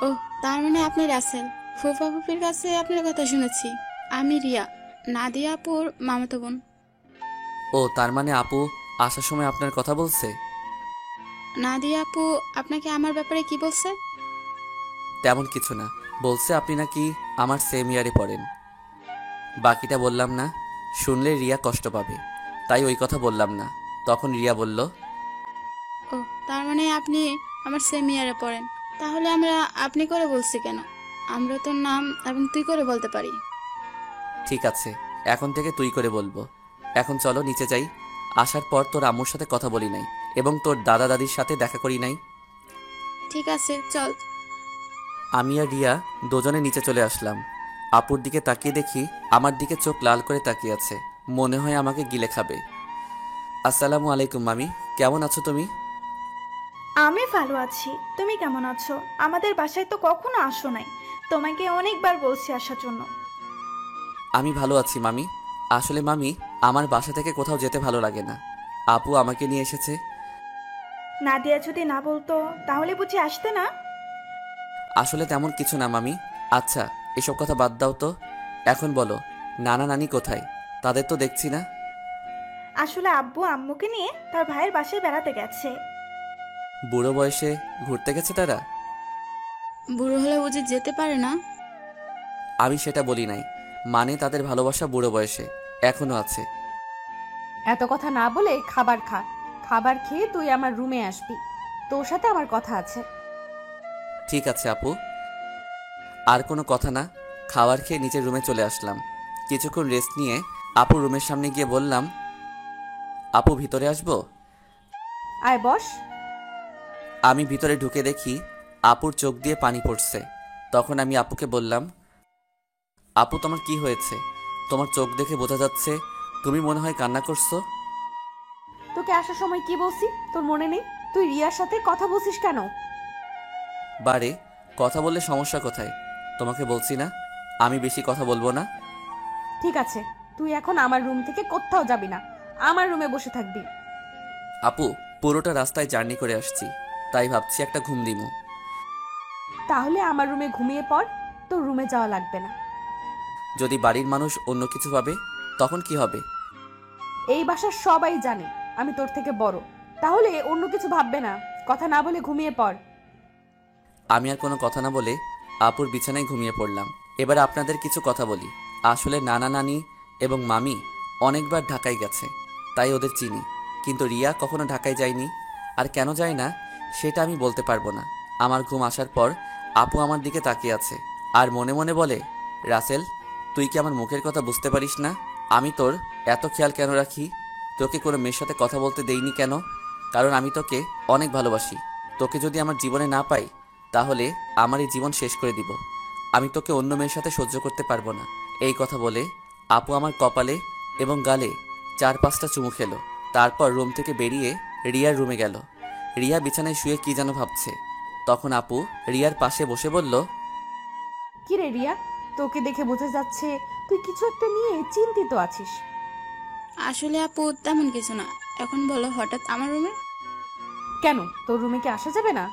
ও, তার মানে আপনি রাসেল। ফুফা ফুফির কাছে আপনার কথা শুনেছি। আমি রিয়া, নাদিয়া আপুর মামাতো বোন। ও, তার মানে আপু আসার সময় আপনার কথা বলছে? নাদিয়া আপু আপনাকে আমার ব্যাপারে কি বলছে? তেমন কিছু না, বলছে আপনি নাকি আমার সেম ইয়ারে পড়েন। বাকিটা বললাম না, শুনলে রিয়া কষ্ট পাবে, তাই ওই কথা বললাম না। তখন রিয়া বলল, ও, তার মানে আপনি আমার সেম ইয়ারে পড়েন। তাহলে আমরা আপনি করে বলছি কেন? আমরা তোর নাম এবং তুই করে বলতে পারি। ঠিক আছে, এখন থেকে তুই করে বলবো। এখন চলো নিচে যাই। আসার পর তোর আম্মুর সাথে কথা বলি নাই এবং তোর দাদা দাদির সাথে দেখা করি নাই। ঠিক আছে, চল। আমি আর রিয়া দুজনে নিচে চলে আসলাম। আপুর দিকে তাকিয়ে দেখি আমার দিকে চোখ লাল করে তাকিয়ে আছে, মনে হয় আমাকে গিলে খাবে। আসসালামু আলাইকুম মামি, কেমন আছো তুমি? আমি ভালো আছি, তুমি কেমন আছো? আমাদের বাসায় তো কখনো আসো নাই, তোমাকে অনেকবার বলছি আসার জন্য। আমি ভালো আছি মামি। আসলে মামি, আমার বাসা থেকে কোথাও যেতে ভালো লাগে না। আপু আমাকে নিয়ে এসেছে। নাদিয়া যদি না বলতো তাহলে বুঝি আসতে না? আসলে তেমন কিছু না মামি। আচ্ছা, এসব কথা বাদ দাও তো। এখন বলো, নানা নানি কোথায়? তাদের তো দেখছি না। আসলে আব্বু আম্মুকে নিয়ে তার ভাইয়ের বাসায় বেড়াতে গেছে। বুড়ো বয়সে ঘুরতে গেছে তারা? বুড়ো হলে বুঝি যেতে পারে না? আমি সেটা বলি নাই, মানে তাদের ভালোবাসা বুড়ো বয়সে এখনো আছে। এত কথা না বলে খাবার খা। খাবার খেয়ে তুই আমার রুমে আসবি, তোর সাথে আমার কথা আছে। ঠিক আছে আপু। আর কোনো কথা না, খাবার খেয়ে নিচের রুমে চলে আসলাম। কিছুক্ষণ রেস্ট নিয়ে আপুর রুমের সামনে গিয়ে বললাম, আপু ভিতরে আসবো? আয় বস। আমি ভিতরে ঢুকে দেখি আপুর চোখ দিয়ে পানি পড়ছে। তখন আমি আপুকে বললাম, আপু তোমার কি হয়েছে? তোমার চোখ দেখে বোঝা যাচ্ছে তুমি মনে হয় কান্না করছো। তোকে আসার সময় কি বলছি তোর মনে নেই? তুই রিয়ার সাথে কথা বলছিস কেন? বারে, কথা বললে সমস্যা কোথায়? তোমাকে বলছি না আমি বেশি কথা বলবো না। ঠিক আছে, তুই এখন আমার রুম থেকে কোথাও যাবি না, আমার রুমে বসে থাকবি। আপু, পুরোটা রাস্তায় জার্নি করে আসছি, তাই ভাবছি একটা ঘুম দিমু। তাহলে আমার রুমে ঘুমিয়ে পড়, তোর রুমে যাওয়া লাগবে না। যদি বাড়ির মানুষ অন্য কিছু ভাবে তখন কি হবে? এই বাসার সবাই জানে আমি তোর থেকে বড়, তাহলে অন্য কিছু ভাববে না। কথা না বলে ঘুমিয়ে পড়। আমি আর কোনো কথা না বলে আপুর বিছানায় ঘুমিয়ে পড়লাম। এবার আপনাদের কিছু কথা বলি। আসলে নানা নানি এবং মামি অনেকবার ঢাকায় গেছে, তাই ওদের চিনি। কিন্তু রিয়া কখনো ঢাকায় যায়নি, আর কেন যায় না সেটা আমি বলতে পারবো না। আমার ঘুম আসার পর আপু আমার দিকে তাকিয়ে আছে আর মনে মনে বলে, রাসেল, তুই কি আমার মুখের কথা বুঝতে পারিস না? আমি তোর এত খেয়াল কেন রাখি? তোকে কোনো মেয়ের সাথে কথা বলতে দেইনি কেন? কারণ আমি তোকে অনেক ভালোবাসি। তোকে যদি আমার জীবনে না পাই তাহলে আমার এই জীবন শেষ করে দিব। আমি তোকে অন্য মেয়ের সাথে সহ্য করতে পারবো না। এই কথা বলে আপু আমার কপালে এবং গালে 4-5টা চুমু খেলো। তারপর রুম থেকে বেরিয়ে রিয়ার রুমে গেল। রিয়া বিছানায় শুয়ে কি যেন ভাবছে। তখন আপু রিয়ার পাশে বসে বলল, কি রে রিয়া, তোকে দেখে বোঝা যাচ্ছে তুই কিছু একটা নিয়ে চিন্তিত আছিস। আসলে আপু তেমন কিছু না। এখন বলো হঠাৎ আমার রুমে? কেন, তোর রুমে কি আসা যাবে না?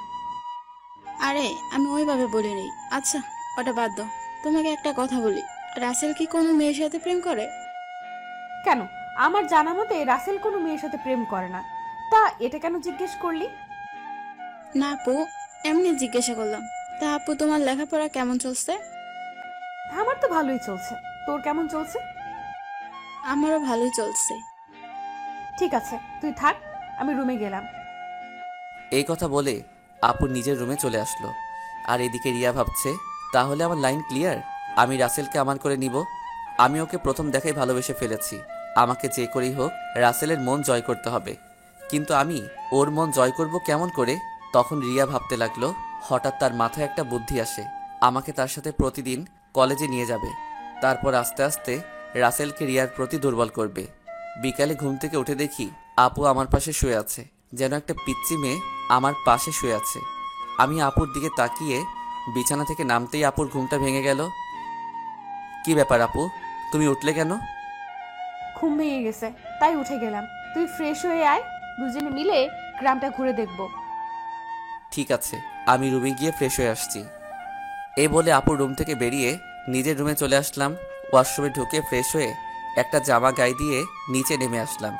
আরে আমি ওইভাবে বলিনি। আচ্ছা ওটা বাদ দাও। তোমাকে একটা কথা বলি, রাসেল কি কোনো মেয়ের সাথে প্রেম করে? কেন, আমার জানা মতে রাসেল কোনো মেয়ের সাথে প্রেম করে না। তা এটা কেন জিজ্ঞেস করলি? না আপু, এমনি জিজ্ঞাসা করলাম। তা আপু তোমার লেখাপড়া কেমন চলছে? আমার তো ভালোই চলছে, তোর কেমন চলছে? আমারও ভালোই চলছে। ঠিক আছে তুই থাক, আমি রুমে গেলাম। এই কথা বলে আপু নিজের রুমে চলে আসলো। আর এদিকে রিয়া ভাবছে, তাহলে আমার লাইন ক্লিয়ার, আমি রাসেলকে আমার করে নিব। আমি ওকে প্রথম দেখাই ভালোবেসে ফেলেছি। আমাকে যে করেই হোক রাসেলের মন জয় করতে হবে। কিন্তু আমি ওর মন জয় করব কেমন করে? তখন রিয়া ভাবতে লাগলো। হঠাৎ তার মাথায় একটা বুদ্ধি আসে, আমাকে তার সাথে প্রতিদিন কলেজে নিয়ে যাবে। তারপর আস্তে আস্তে রাসেলকে রিয়ার প্রতি দুর্বল করবে। বিকালে ঘুম থেকে উঠে দেখি আপু আমার পাশে শুয়ে আছে, যেন একটা পিচ্চি মেয়ে আমার পাশে শুয়ে আছে। আমি আপুর দিকে তাকিয়ে বিছানা থেকে নামতেই আপুর ঘুমটা ভেঙে গেল। কি ব্যাপার আপু, তুমি উঠলে কেন? ঘুম ভেঙে গেছে তাই উঠে গেলাম। তুই ফ্রেশ হয়ে আয়, দুজনে মিলে গ্রামটা ঘুরে দেখব। ঠিক আছে, আমি রুমে গিয়ে ফ্রেশ হয়ে আসছি। এই বলে আপুর রুম থেকে বেরিয়ে নিজের রুমে চলে আসলাম। ওয়াশরুমে ঢুকে ফ্রেশ হয়ে একটা জামা গায়ে দিয়ে নিচে নেমে আসলাম।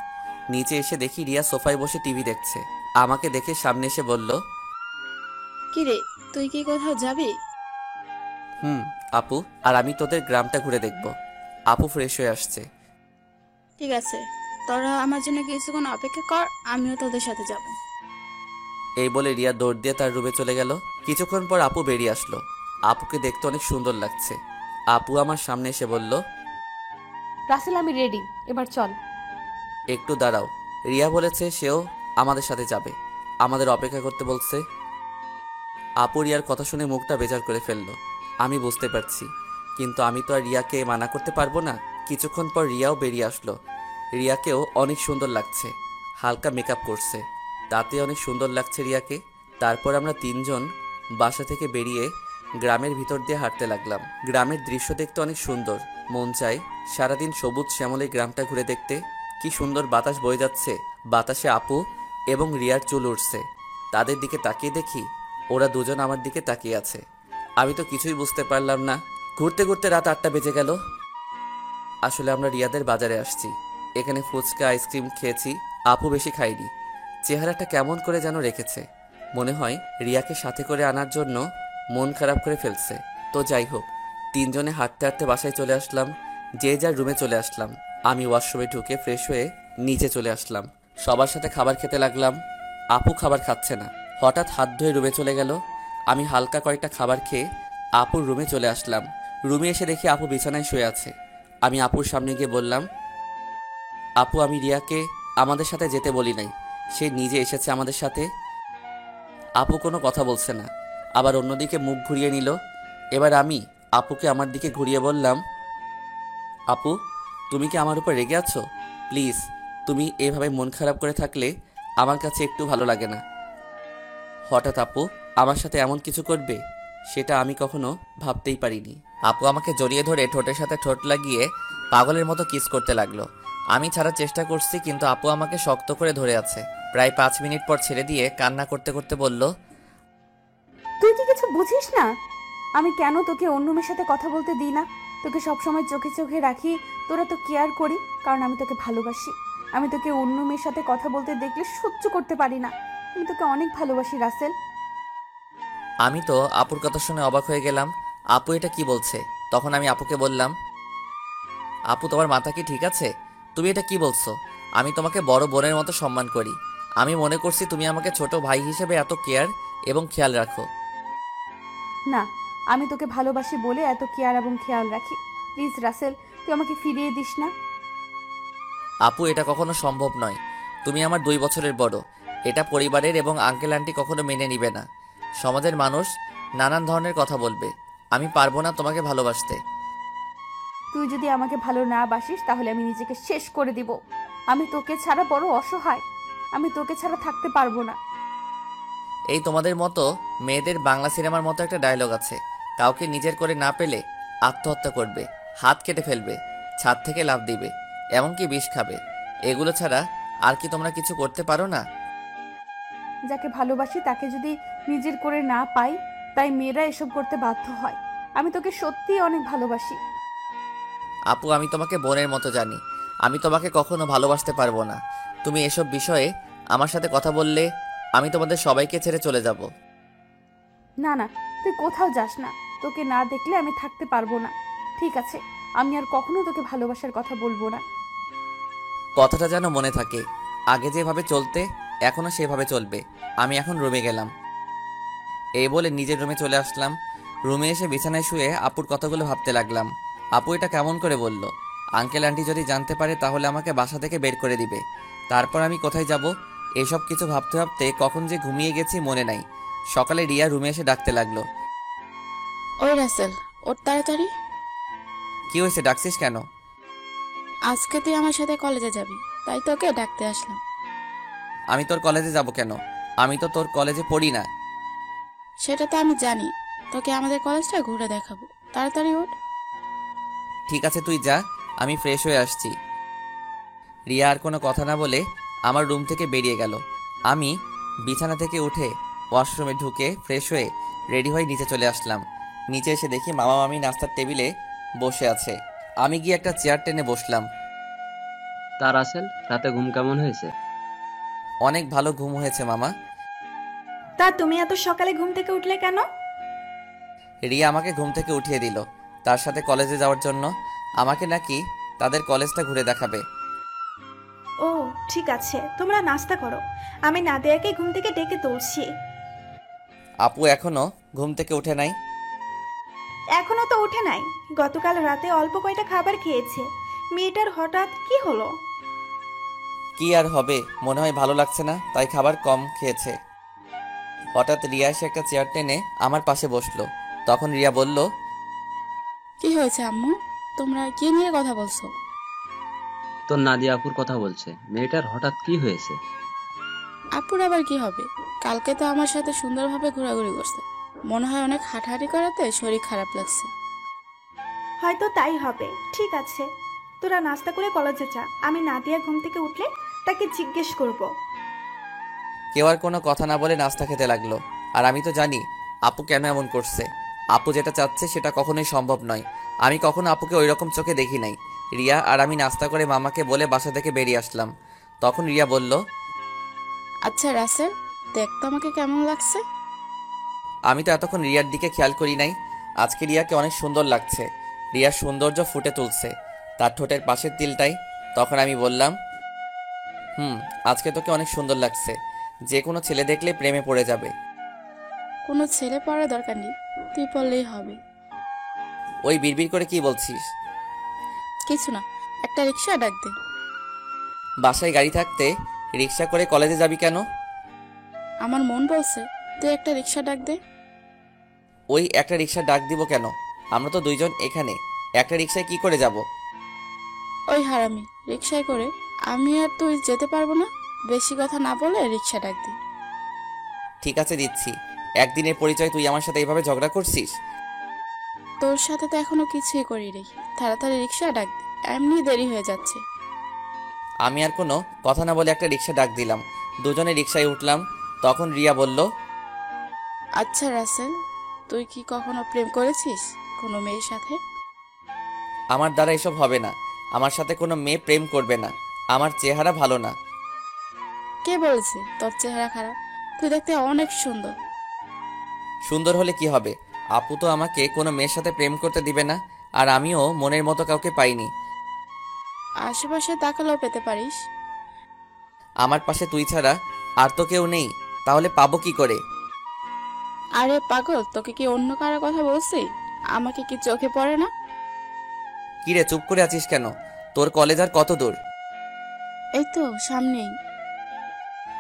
নিচে এসে দেখি রিয়া সোফায় বসে টিভি দেখছে। আমাকে দেখে সামনে এসে বলল, কি রে, তুই কি কোথাও যাবি? আপু, আর আমি তোদের গ্রামটা ঘুরে দেখব। আপু ফ্রেশ হয়ে আসছে। ঠিক আছে, তোরা আমার জন্য কিছুক্ষণ অপেক্ষা কর, আমিও তোদের সাথে যাব। এই বলে রিয়া দৌড় দিয়ে তার রুমে চলে গেল। কিছুক্ষণ পর আপু বেরিয়ে আসলো। আপুকে দেখতে অনেক সুন্দর লাগছে। আপু আমার সামনে এসে বলল, রাসেল আমি রেডি, এবার চল। একটু দাঁড়াও, রিয়া বলেছে সেও আমাদের সাথে যাবে, আমাদের অপেক্ষা করতে বলছে। আপু রিয়ার কথা শুনে মুখটা বেজার করে ফেললো। আমি বুঝতে পারছি, কিন্তু আমি তো আর রিয়াকে মানা করতে পারবো না। কিছুক্ষণ পর রিয়াও বেরিয়ে আসলো। রিয়াকেও অনেক সুন্দর লাগছে, হালকা মেকআপ করছে, তাতে অনেক সুন্দর লাগছে রিয়াকে। তারপর আমরা তিনজন বাসা থেকে বেরিয়ে গ্রামের ভিতর দিয়ে হাঁটতে লাগলাম। গ্রামের দৃশ্য দেখতে অনেক সুন্দর, মন চায় সারাদিন সবুজ শ্যামলে গ্রামটা ঘুরে দেখতে। কি সুন্দর বাতাস বয়ে যাচ্ছে, বাতাসে আপু এবং রিয়ার চুল উঠছে। তাদের দিকে তাকিয়ে দেখি ওরা দুজন আমার দিকে তাকিয়ে আছে। আমি তো কিছুই বুঝতে পারলাম না। ঘুরতে ঘুরতে রাত 8টা বেজে গেল। আসলে আমরা রিয়াদের বাজারে আসছি, এখানে ফুচকা আইসক্রিম খেয়েছি। আপু বেশি খাইনি, চেহারাটা কেমন করে যেন রেখেছে। মনে হয় রিয়াকে সাথে করে আনার জন্য মন খারাপ করে ফেলছে। তো যাই হোক, তিনজনে হাঁটতে হাঁটতে বাসায় চলে আসলাম। যে যার রুমে চলে আসলাম। আমি ওয়াশরুমে ঢুকে ফ্রেশ হয়ে নিচে চলে আসলাম। সবার সাথে খাবার খেতে লাগলাম। আপু খাবার খাচ্ছে না। হঠাৎ হাত ধুয়ে রুমে চলে গেল। আমি হালকা কয়েকটা খাবার খেয়ে আপুর রুমে চলে আসলাম। রুমে এসে দেখি আপু বিছানায় শুয়ে আছে। আমি আপুর সামনে গিয়ে বললাম, আপু আমি রিয়াকে আমাদের সাথে যেতে বলি নাই, সে নিজে এসেছে আমাদের সাথে। আপু কোনো কথা বলছে না, আবার অন্যদিকে মুখ ঘুরিয়ে নিল। এবার আমি আপুকে আমার দিকে ঘুরিয়ে বললাম, আপু তুমি কি আমার উপর রেগে আছো? প্লিজ, তুমি এভাবে মন খারাপ করে থাকলে আমার কাছে একটু ভালো লাগে না। হঠাৎ আপু আমার সাথে এমন কিছু করবে সেটা আমি কখনো ভাবতেই পারিনি। আপু আমাকে জড়িয়ে ধরে ঠোঁটের সাথে ঠোঁট লাগিয়ে পাগলের মতো কিস করতে লাগলো। আমি ছাড়ার চেষ্টা করছি, কিন্তু আপু আমাকে শক্ত করে ধরে আছে। প্রায় 5 মিনিট পর ছেড়ে দিয়ে কান্না করতে করতে বলল, তুই কি কিছু বুঝিস না? আমি কেন তোকে অন্য মেয়ের সাথে কথা বলতে দিই না? তোকে সবসময় চোখে চোখে রাখি, তোরা তো কেয়ার করি, কারণ আমি তোকে ভালোবাসি। আমি তোকে অন্য মেয়ের সাথে কথা বলতে দেখলে সহ্য করতে পারি না। আমি তোকে অনেক ভালোবাসি রাসেল। আমি তো আপুর কথা শুনে অবাক হয়ে গেলাম। আপু এটা কি বলছে? তখন আমি আপুকে বললাম, আপু তোমার মাথা কি ঠিক আছে? তুমি এটা কি বলছো? আমি তোমাকে বড় বোনের মতো সম্মান করি। আমি মনে করছি তুমি আমাকে ছোট ভাই হিসেবে এত কেয়ার এবং খেয়াল রাখো। না, আমি তোকে ভালোবাসি বলে এত কেয়ার এবং খেয়াল রাখি। প্লিজ রাসেল, তুই আমাকে ফিরিয়ে দিস না। আপু এটা কখনো সম্ভব নয়। তুমি আমার 2 বছরের বড়। এটা পরিবারের এবং আঙ্কেল আন্টি কখনো মেনে নিবে না। সমাজের মানুষ নানান ধরনের কথা বলবে। আমি পারবো না তোমাকে ভালোবাসতে। তুই যদি আমাকে ভালো না বাসিস তাহলে আমি নিজেকে শেষ করে দিব। আমি তোকে ছাড়া বড় অসহায়। আমি তোকে ছাড়া থাকতে পারবো না। এই তোমাদের মতো মেয়েদের বাংলা সিনেমার মতো একটা ডায়লগ আছে, কাউকে নিজের করে না পেলে আত্মহত্যা করবে, হাত কেটে ফেলবে, ছাদ থেকে লাফ দিবে, এমনকি বিষ খাবে। এগুলো ছাড়া আর কি তোমরা কিছু করতে পারো না? যাকে ভালোবাসি তাকে যদি নিজের করে না পাই, তাই মেয়েরা এসব করতে বাধ্য হয়। আমি তোকে সত্যিই অনেক ভালোবাসি। আপু আমি তোমাকে বোনের মতো জানি। আমি তোমাকে কখনো ভালোবাসতে পারবো না। তুমি এসব বিষয়ে আমার সাথে কথা বললে আমি তোমাদের সবাইকে ছেড়ে চলে যাব। না না, তুই কোথাও যাস না। তোকে না দেখলে আমি থাকতে পারবো না। ঠিক আছে, আমি আর কখনো তোকে ভালোবাসার কথা বলবো না। কথাটা যেন মনে থাকে। আগে যেভাবে চলতে এখনো সেভাবে চলবে। আমি এখন রুমে গেলাম। এই বলে নিজের রুমে চলে আসলাম। রুমে এসে বিছানায় শুয়ে আপুর কথাগুলো ভাবতে লাগলাম। আপু এটা কেমন করে বলল? আঙ্কেল আন্টি যদি জানতে পারে তাহলে আমাকে বাসা থেকে বের করে দিবে। তারপর আমি কোথায় যাব? এসব কিছু ভাবতে ভাবতে কখন যে ঘুমিয়ে গেছি মনে নাই। সকালে রিয়া রুমে এসে ডাকতে লাগলো, ওই রাসেল, ওর তাড়াতাড়ি। কি হয়েছে, ডাকছিস কেন? আজকে তুই আমার সাথে কলেজে যাবি, তাই তোকে ডাকতে আসলাম। আমি তোর কলেজে যাব কেন? আমি তো তোর কলেজে পড়ি না। সেটা তো আমি জানি, তোকে আমাদের কলেজটা ঘুরে দেখাবো। তাড়াতাড়ি ওঠ। ঠিক আছে তুই যা, আমি ফ্রেশ হয়ে আসছি। রিয়া আর কোনো কথা না বলে আমার রুম থেকে বেরিয়ে গেল। আমি বিছানা থেকে উঠে ওয়াশরুমে ঢুকে ফ্রেশ হয়ে রেডি হয়ে নিচে চলে আসলাম। নিচে এসে দেখি মামা মামি নাস্তার টেবিলে বসে আছে। আমি গিয়ে একটা চেয়ার টেনে বসলাম। তা রাসেল, রাতে ঘুম কেমন হয়েছে? অনেক ভালো ঘুম হয়েছে মামা। তা তুমি এত সকালে ঘুম থেকে উঠলে কেন? রিয়া আমাকে ঘুম থেকে উঠিয়ে দিল তার সাথে কলেজে যাওয়ার জন্য। আমাকে নাকি তাদের কলেজটা ঘুরে দেখাবে। ও ঠিক আছে, তোমরা নাস্তা করো, আমি নাদিয়াকে ঘুম থেকে ডেকে তুলছি। আপু এখনো ঘুম থেকে উঠে নাই? এখনো তো উঠে নাই। গতকাল রাতে অল্প কয়টা খাবার খেয়েছে। মেয়েটার হঠাৎ কি হলো? কি আর হবে, মনে হয় ভালো লাগছে না তাই খাবার কম খেয়েছে। হঠাৎ রিয়া এসে একটা চেয়ার টেনে আমার পাশে বসলো। তখন রিয়া বলল, কি হয়েছে আম্মু? তোমরা কি নিয়ে কথা বলছো? তোর নাদিয়া আপুর কথা বলছে। মেয়েটার হঠাৎ কি হয়েছে? আপুর আবার কি হবে? কালকে তো আমার সাথে সুন্দরভাবে ঘোরাঘুরি করছে। মনে হয় অনেক হাঁটাহাঁটি করাতে শরীর খারাপ লাগছে। হয়তো তাই হবে। ঠিক আছে, তোরা নাস্তা করে কলেজে যা। আমি নাদিয়া ঘুম থেকে উঠলে তাকে জিজ্ঞেস করব। কেউ আর কোনো কথা না বলে নাস্তা খেতে লাগলো। আর আমি তো জানি আপু কেন এমন করছে। আপু যেটা চাচ্ছে সেটা কখনোই সম্ভব নয়। আমি কখনো আপুকে ওই রকম চোখে দেখি নাই। রিয়া আর আমি নাস্তা করে মামাকে বলে বাসা থেকে বেরিয়ে আসলাম। তখন রিয়া বলল, আচ্ছা রাসেল, দেখ তো আমাকে কেমন লাগছে। আমি তো এতক্ষণ রিয়ার দিকে খেয়াল করি নাই। আজকে রিয়াকে অনেক সুন্দর লাগছে। রিয়ার সৌন্দর্য ফুটে তুলছে তার ঠোঁটের পাশের তিলটাই। তখন আমি বললাম, আজকে তোকে অনেক সুন্দর লাগছে। যে কোনো ছেলে দেখলে প্রেমে পড়ে যাবে। কোনো ছেলে পড়ার দরকার নেই, তুই পড়লেই হবে। ওই বিড়বিড় করে কি বলছিস? কিছু না, একটা রিক্সা ডাক দে। বাসায় গাড়ি থাকতে রিক্সা করে কলেজে যাবি কেন? আমার মন বলছে তুই একটা রিক্সা ডাক দে। ওই একটা রিক্সা ডাক দিব কেন? আমরা তো দুইজন এখানে, একটা রিক্সায় কি করে যাব? ওই হারামি, রিক্সায় করে আমি আর তুই যেতে পারবো না। বেশি কথা না বলে রিক্সা ডাক দে। ঠিক আছে, দিচ্ছি। একদিনের পরিচয় তুই আমার সাথে এইভাবে ঝগড়া করছিস? তোর সাথে তো এখনো কিছুই করিনি। তাড়াতাড়ি রিক্সা ডাক দে, এমনি দেরি হয়ে যাচ্ছে। আমি আর কোনো কথা না বলে একটা রিক্সা ডাক দিলাম। দুজনে রিক্সায় উঠলাম। তখন রিয়া বলল, আচ্ছা রাসেল, তুই কি কখনো প্রেম করেছিস কোনো মেয়ের সাথে? আমার দ্বারা এসব হবে না। আমার সাথে কোনো মেয়ে প্রেম করবে না। আমার চেহারা ভালো না। কে বলছে তোর চেহারা খারাপ? তুই দেখতে অনেক সুন্দর। সুন্দর হলে কি হবে? আপু তো আমাকে কোনো মেয়ের সাথে প্রেম করতে দিবে না, আর আমিও মনের মতো কাউকে পাইনি। আশেপাশে তাকালেও পেতে পারিস। আমার পাশে তুই ছাড়া আর তো কেউ নেই, তাহলে পাবো কি করে? আরে পাগল, তোকে কি অন্য কারো কথা বলছি? আমাকে কি চোখে পড়ে না? কিরে, চুপ করে আছিস কেন? তোর কলেজ আর কত দূর? এই তো সামনেই।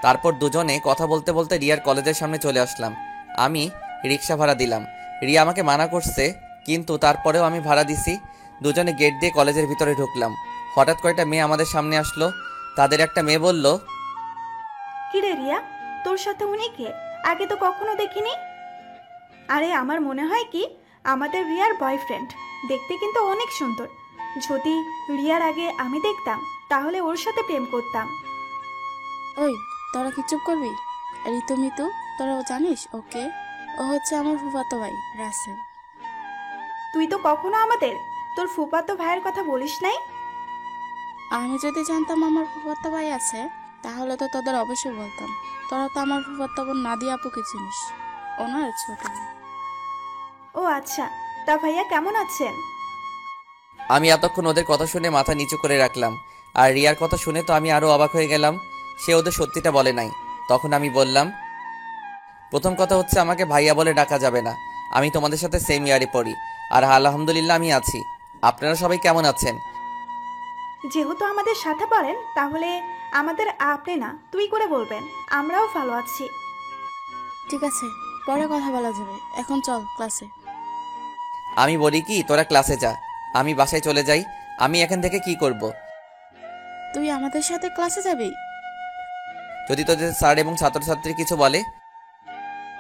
তারপর দুজনে কথা বলতে বলতে রিয়ার কলেজের সামনে চলে আসলাম। আমি রিক্সা ভাড়া দিলাম। রিয়া আমাকে মানা করছে, কিন্তু তারপরেও আমি ভাড়া দিছি। দুজনে গেট দিয়ে কলেজের ভিতরে ঢুকলাম। হঠাৎ কয়টা মেয়ে আমাদের সামনে আসলো। তাদের একটা মেয়ে বলল, কিরে রিয়া, তোর সাথে উনি কে? আগে তো কখনো দেখিনি। আরে আমার মনে হয় কি আমাদের রিয়ার বয়ফ্রেন্ড। দেখতে কিন্তু অনেক সুন্দর। যদি রিয়ার আগে আমি দেখতাম তাহলে ওর সাথে প্রেম করতাম। ওই, তোরা কি চুপ করবি? ঋতু মিতু, তোরাও জানিস ওকে? ও হচ্ছে আমার ফুফাতো ভাই রাসেল। তুই তো কখনো আমাদের তোর ফুফাতো ভাইয়ের কথা বলিস নাই। আমি যদি জানতাম আমার ফুফাতো ভাই আছে, তাহলে তো তোদের অবশ্যই বলতাম। তোরা তো আমার ফুফাতো বোন নাদিয়া আপুকে চিনিস, ওনার ছোট ভাই। ও আচ্ছা, তা ভাইয়া কেমন আছেন? আমি এতক্ষণ ওদের কথা শুনে মাথা নিচু করে রাখলাম। আর রিয়ার কথা শুনে তো আমি আরো অবাক হয়ে গেলাম। সে ওদের সত্যিটা বলে নাই। তখন আমি বললাম, প্রথম কথা হচ্ছে আমাকে ভাইয়া বলে ডাকা যাবে না। আমি তোমাদের সাথে সেম ইয়ারে পড়ি, আর আলহামদুলিল্লাহ আমি আছি। আপনারা সবাই কেমন আছেন? যেহেতু আমাদের সাথে পড়েন তাহলে আমাদের আপনি না তুই করে বলবেন। আমরাও ভালো আছি। ঠিক আছে, পরে কথা বলা যাবে, এখন চল ক্লাসে। আমি বলি কি, তোরা ক্লাসে যা, আমি বাসায় চলে যাই। আমি এখান থেকে কি করব? তুই আমাদের সাথে ক্লাসে যাবি? যদি তোদের স্যার এবং ছাত্রছাত্রী কিছু বলে?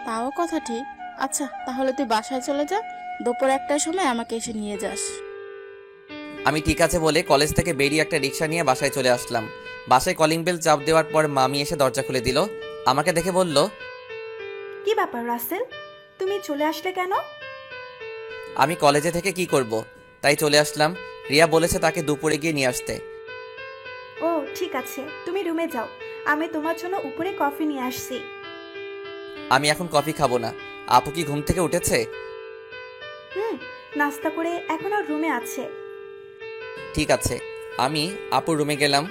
তাও কথা ঠিক। আচ্ছা, তাহলে তুই বাসায় চলে যা, দুপুর 1টার সময় আমাকে এসে নিয়ে যাস। আমি ঠিক আছে বলে কলেজ থেকে বেরিয়ে একটা রিক্সা নিয়ে বাসায় চলে আসলাম। বাসায় কলিং বেল চাপ দেওয়ার পর মামি এসে দরজা খুলে দিল। আমাকে দেখে বলল, কি ব্যাপার রাসেল, তুমি চলে আসলে কেন? আমি কলেজে থেকে কি করব, তাই চলে আসলাম। রিয়া বলেছে তাকে দুপুরে গিয়ে নিয়ে আসতে। ও ঠিক আছে, তুমি রুমে যাও, আমি তোমার জন্য উপরে কফি নিয়ে আসছি। আমি এখন কফি খাবো না। আপু কি ঘুম থেকে উঠেছে? নাস্তা করে এখন আর রুমে আছে। ঠিক আছে। আমি আপুর রুমে গেলাম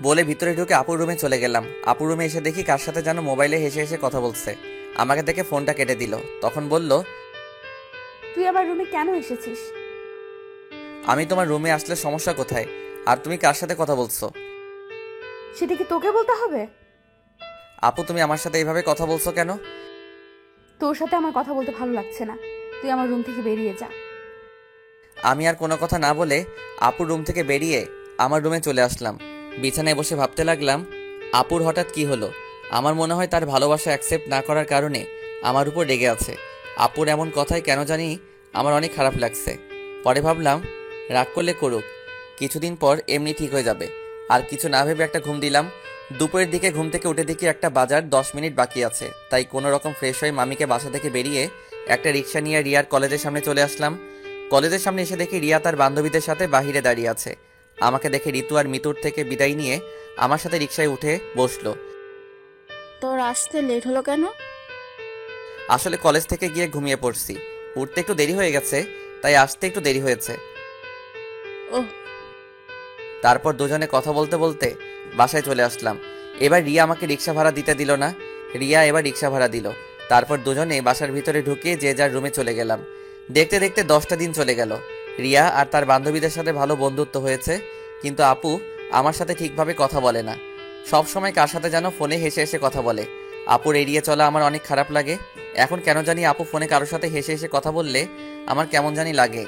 বলে ভিতরে ঢুকে আপুর রুমে চলে গেলাম। আপুর রুমে এসে দেখি কার সাথে যেন মোবাইলে হেসে হেসে কথা বলছে। আমাকে দেখে ফোনটা কেটে দিল। তখন বলল, তুই আবার রুমে কেন এসেছিস? আমি তোমার রুমে আসলে সমস্যা কোথায়? আর তুমি কার সাথে কথা বলছো? সেটা কি তোকে বলতে হবে? আপু, তুমি আমার সাথে এইভাবে কথা বলছো কেন? তোর সাথে আমার কথা বলতে ভালো লাগছে না। তুই আমার রুম থেকে বেরিয়ে যা। আমি আর কোনো কথা না বলে আপুর রুম থেকে বেরিয়ে আমার রুমে চলে আসলাম। বিছানায় বসে ভাবতে লাগলাম, আপুর হঠাৎ কি হলো? আমার মনে হয় তার ভালোবাসা অ্যাকসেপ্ট না করার কারণে আমার উপর রেগে আছে। আপুর এমন কথায় কেন জানি আমার অনেক খারাপ লাগছে। পরে ভাবলাম, রাগ করলে করুক, কিছুদিন পর এমনি ঠিক হয়ে যাবে। আর কিছু না ভেবে একটা ঘুম দিলাম। দুপুরের দিকে ঘুম থেকে উঠে দেখি একটা বাজার 10 মিনিট বাকি আছে। তাই কোনো রকম ফ্রেশ হয়ে মামিকে বাসা থেকে বেরিয়ে একটা রিক্সা নিয়ে রিয়ার কলেজের সামনে চলে আসলাম। কলেজের সামনে এসে দেখি রিয়া তার বান্ধবীদের সাথে বাহিরে দাঁড়িয়ে আছে। আমাকে দেখে ঋতু আর মিতুর থেকে বিদায় নিয়ে আমার সাথে রিক্সায় উঠে বসলো। তোর আসতে লেট হলো কেন? আসলে কলেজ থেকে গিয়ে ঘুমিয়ে পড়ছি, উঠতে একটু দেরি হয়ে গেছে, তাই আসতে একটু দেরি হয়েছে। ওহ, তারপর দুজনে কথা বলতে বলতে বাসায় চলে আসলাম। এবার রিয়া আমাকে রিক্সা ভাড়া দিতে দিল না, রিয়া এবার রিক্সা ভাড়া দিল। তারপর দুজনে বাসার ভিতরে ঢুকে যে যার রুমে চলে গেলাম। দেখতে দেখতে 10টা দিন চলে গেল। রিয়া আর তার বান্ধবীদের সাথে ভালো বন্ধুত্ব হয়েছে, কিন্তু আপু আমার সাথে ঠিকভাবে কথা বলে না। সব সময় কার সাথে যেন ফোনে হেসে হেসে কথা বলে। আপুর এড়িয়ে চলা আমার অনেক খারাপ লাগে। এখন কেন জানি আপু ফোনে কারোর সাথে হেসে হেসে কথা বললে আমার কেমন জানি লাগে।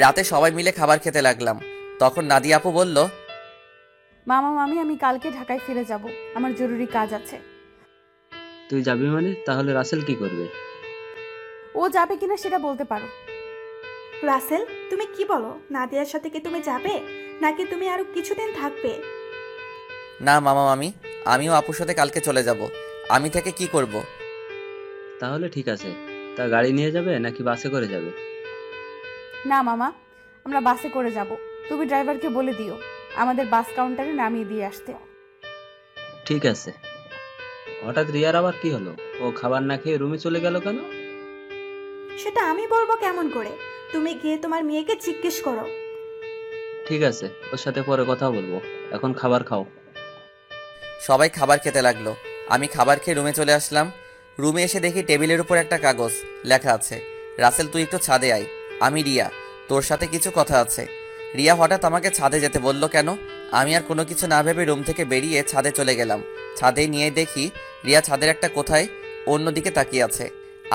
রাতে সবাই মিলে খাবার খেতে লাগলাম। তখন নাদিয়া আপু বলল, মামা মামি আমি কালকে ঢাকায় ফিরে যাব, আমার জরুরি কাজ আছে। তুই যাবি মানে? তাহলে রাসেল কি করবে? ও যাবে কিনা সেটা বলতে পারো। রাসেল, তুমি কি বলো? নাদিয়ার সাথে কি তুমি যাবে, নাকি তুমি আরো কিছুদিন থাকবে? না মামা মামি, আমিও আপুর সাথে কালকে চলে যাব। আমি থেকে কি করব? তাহলে ঠিক আছে। তা গাড়ি নিয়ে যাবে নাকি বাসে করে যাবে? না মামা, আমরা বাসে করে যাব। তুমি ড্রাইভারকে বলে দিও আমাদের বাস কাউন্টারে নামিয়ে দিয়ে আসতে। ঠিক আছে। হঠাৎ রিয়ার আবার কি হলো? ও খাবার না খেয়ে রুমে চলে গেল কেন? সেটা আমি বলবো কেমন করে? তুমি গিয়ে তোমার মেয়েকে জিজ্ঞেস করো। ঠিক আছে, ওর সাথে পরে কথা বলবো। এখন খাবার খাও। সবাই খাবার খেতে লাগলো। আমি খাবার খেয়ে রুমে চলে আসলাম। রুমে এসে দেখি টেবিলের উপর একটা কাগজ, লেখা আছে, রাসেল তুই একটু ছাদে আয়, আমি রিয়া, তোর সাথে কিছু কথা আছে। রিয়া হঠাৎ আমাকে ছাদে যেতে বলল কেন? আমি আর কোনো কিছু না ভেবে রুম থেকে বেরিয়ে ছাদে চলে গেলাম। ছাদে নিয়ে দেখি রিয়া ছাদের একটা কোথায় অন্যদিকে তাকিয়ে আছে।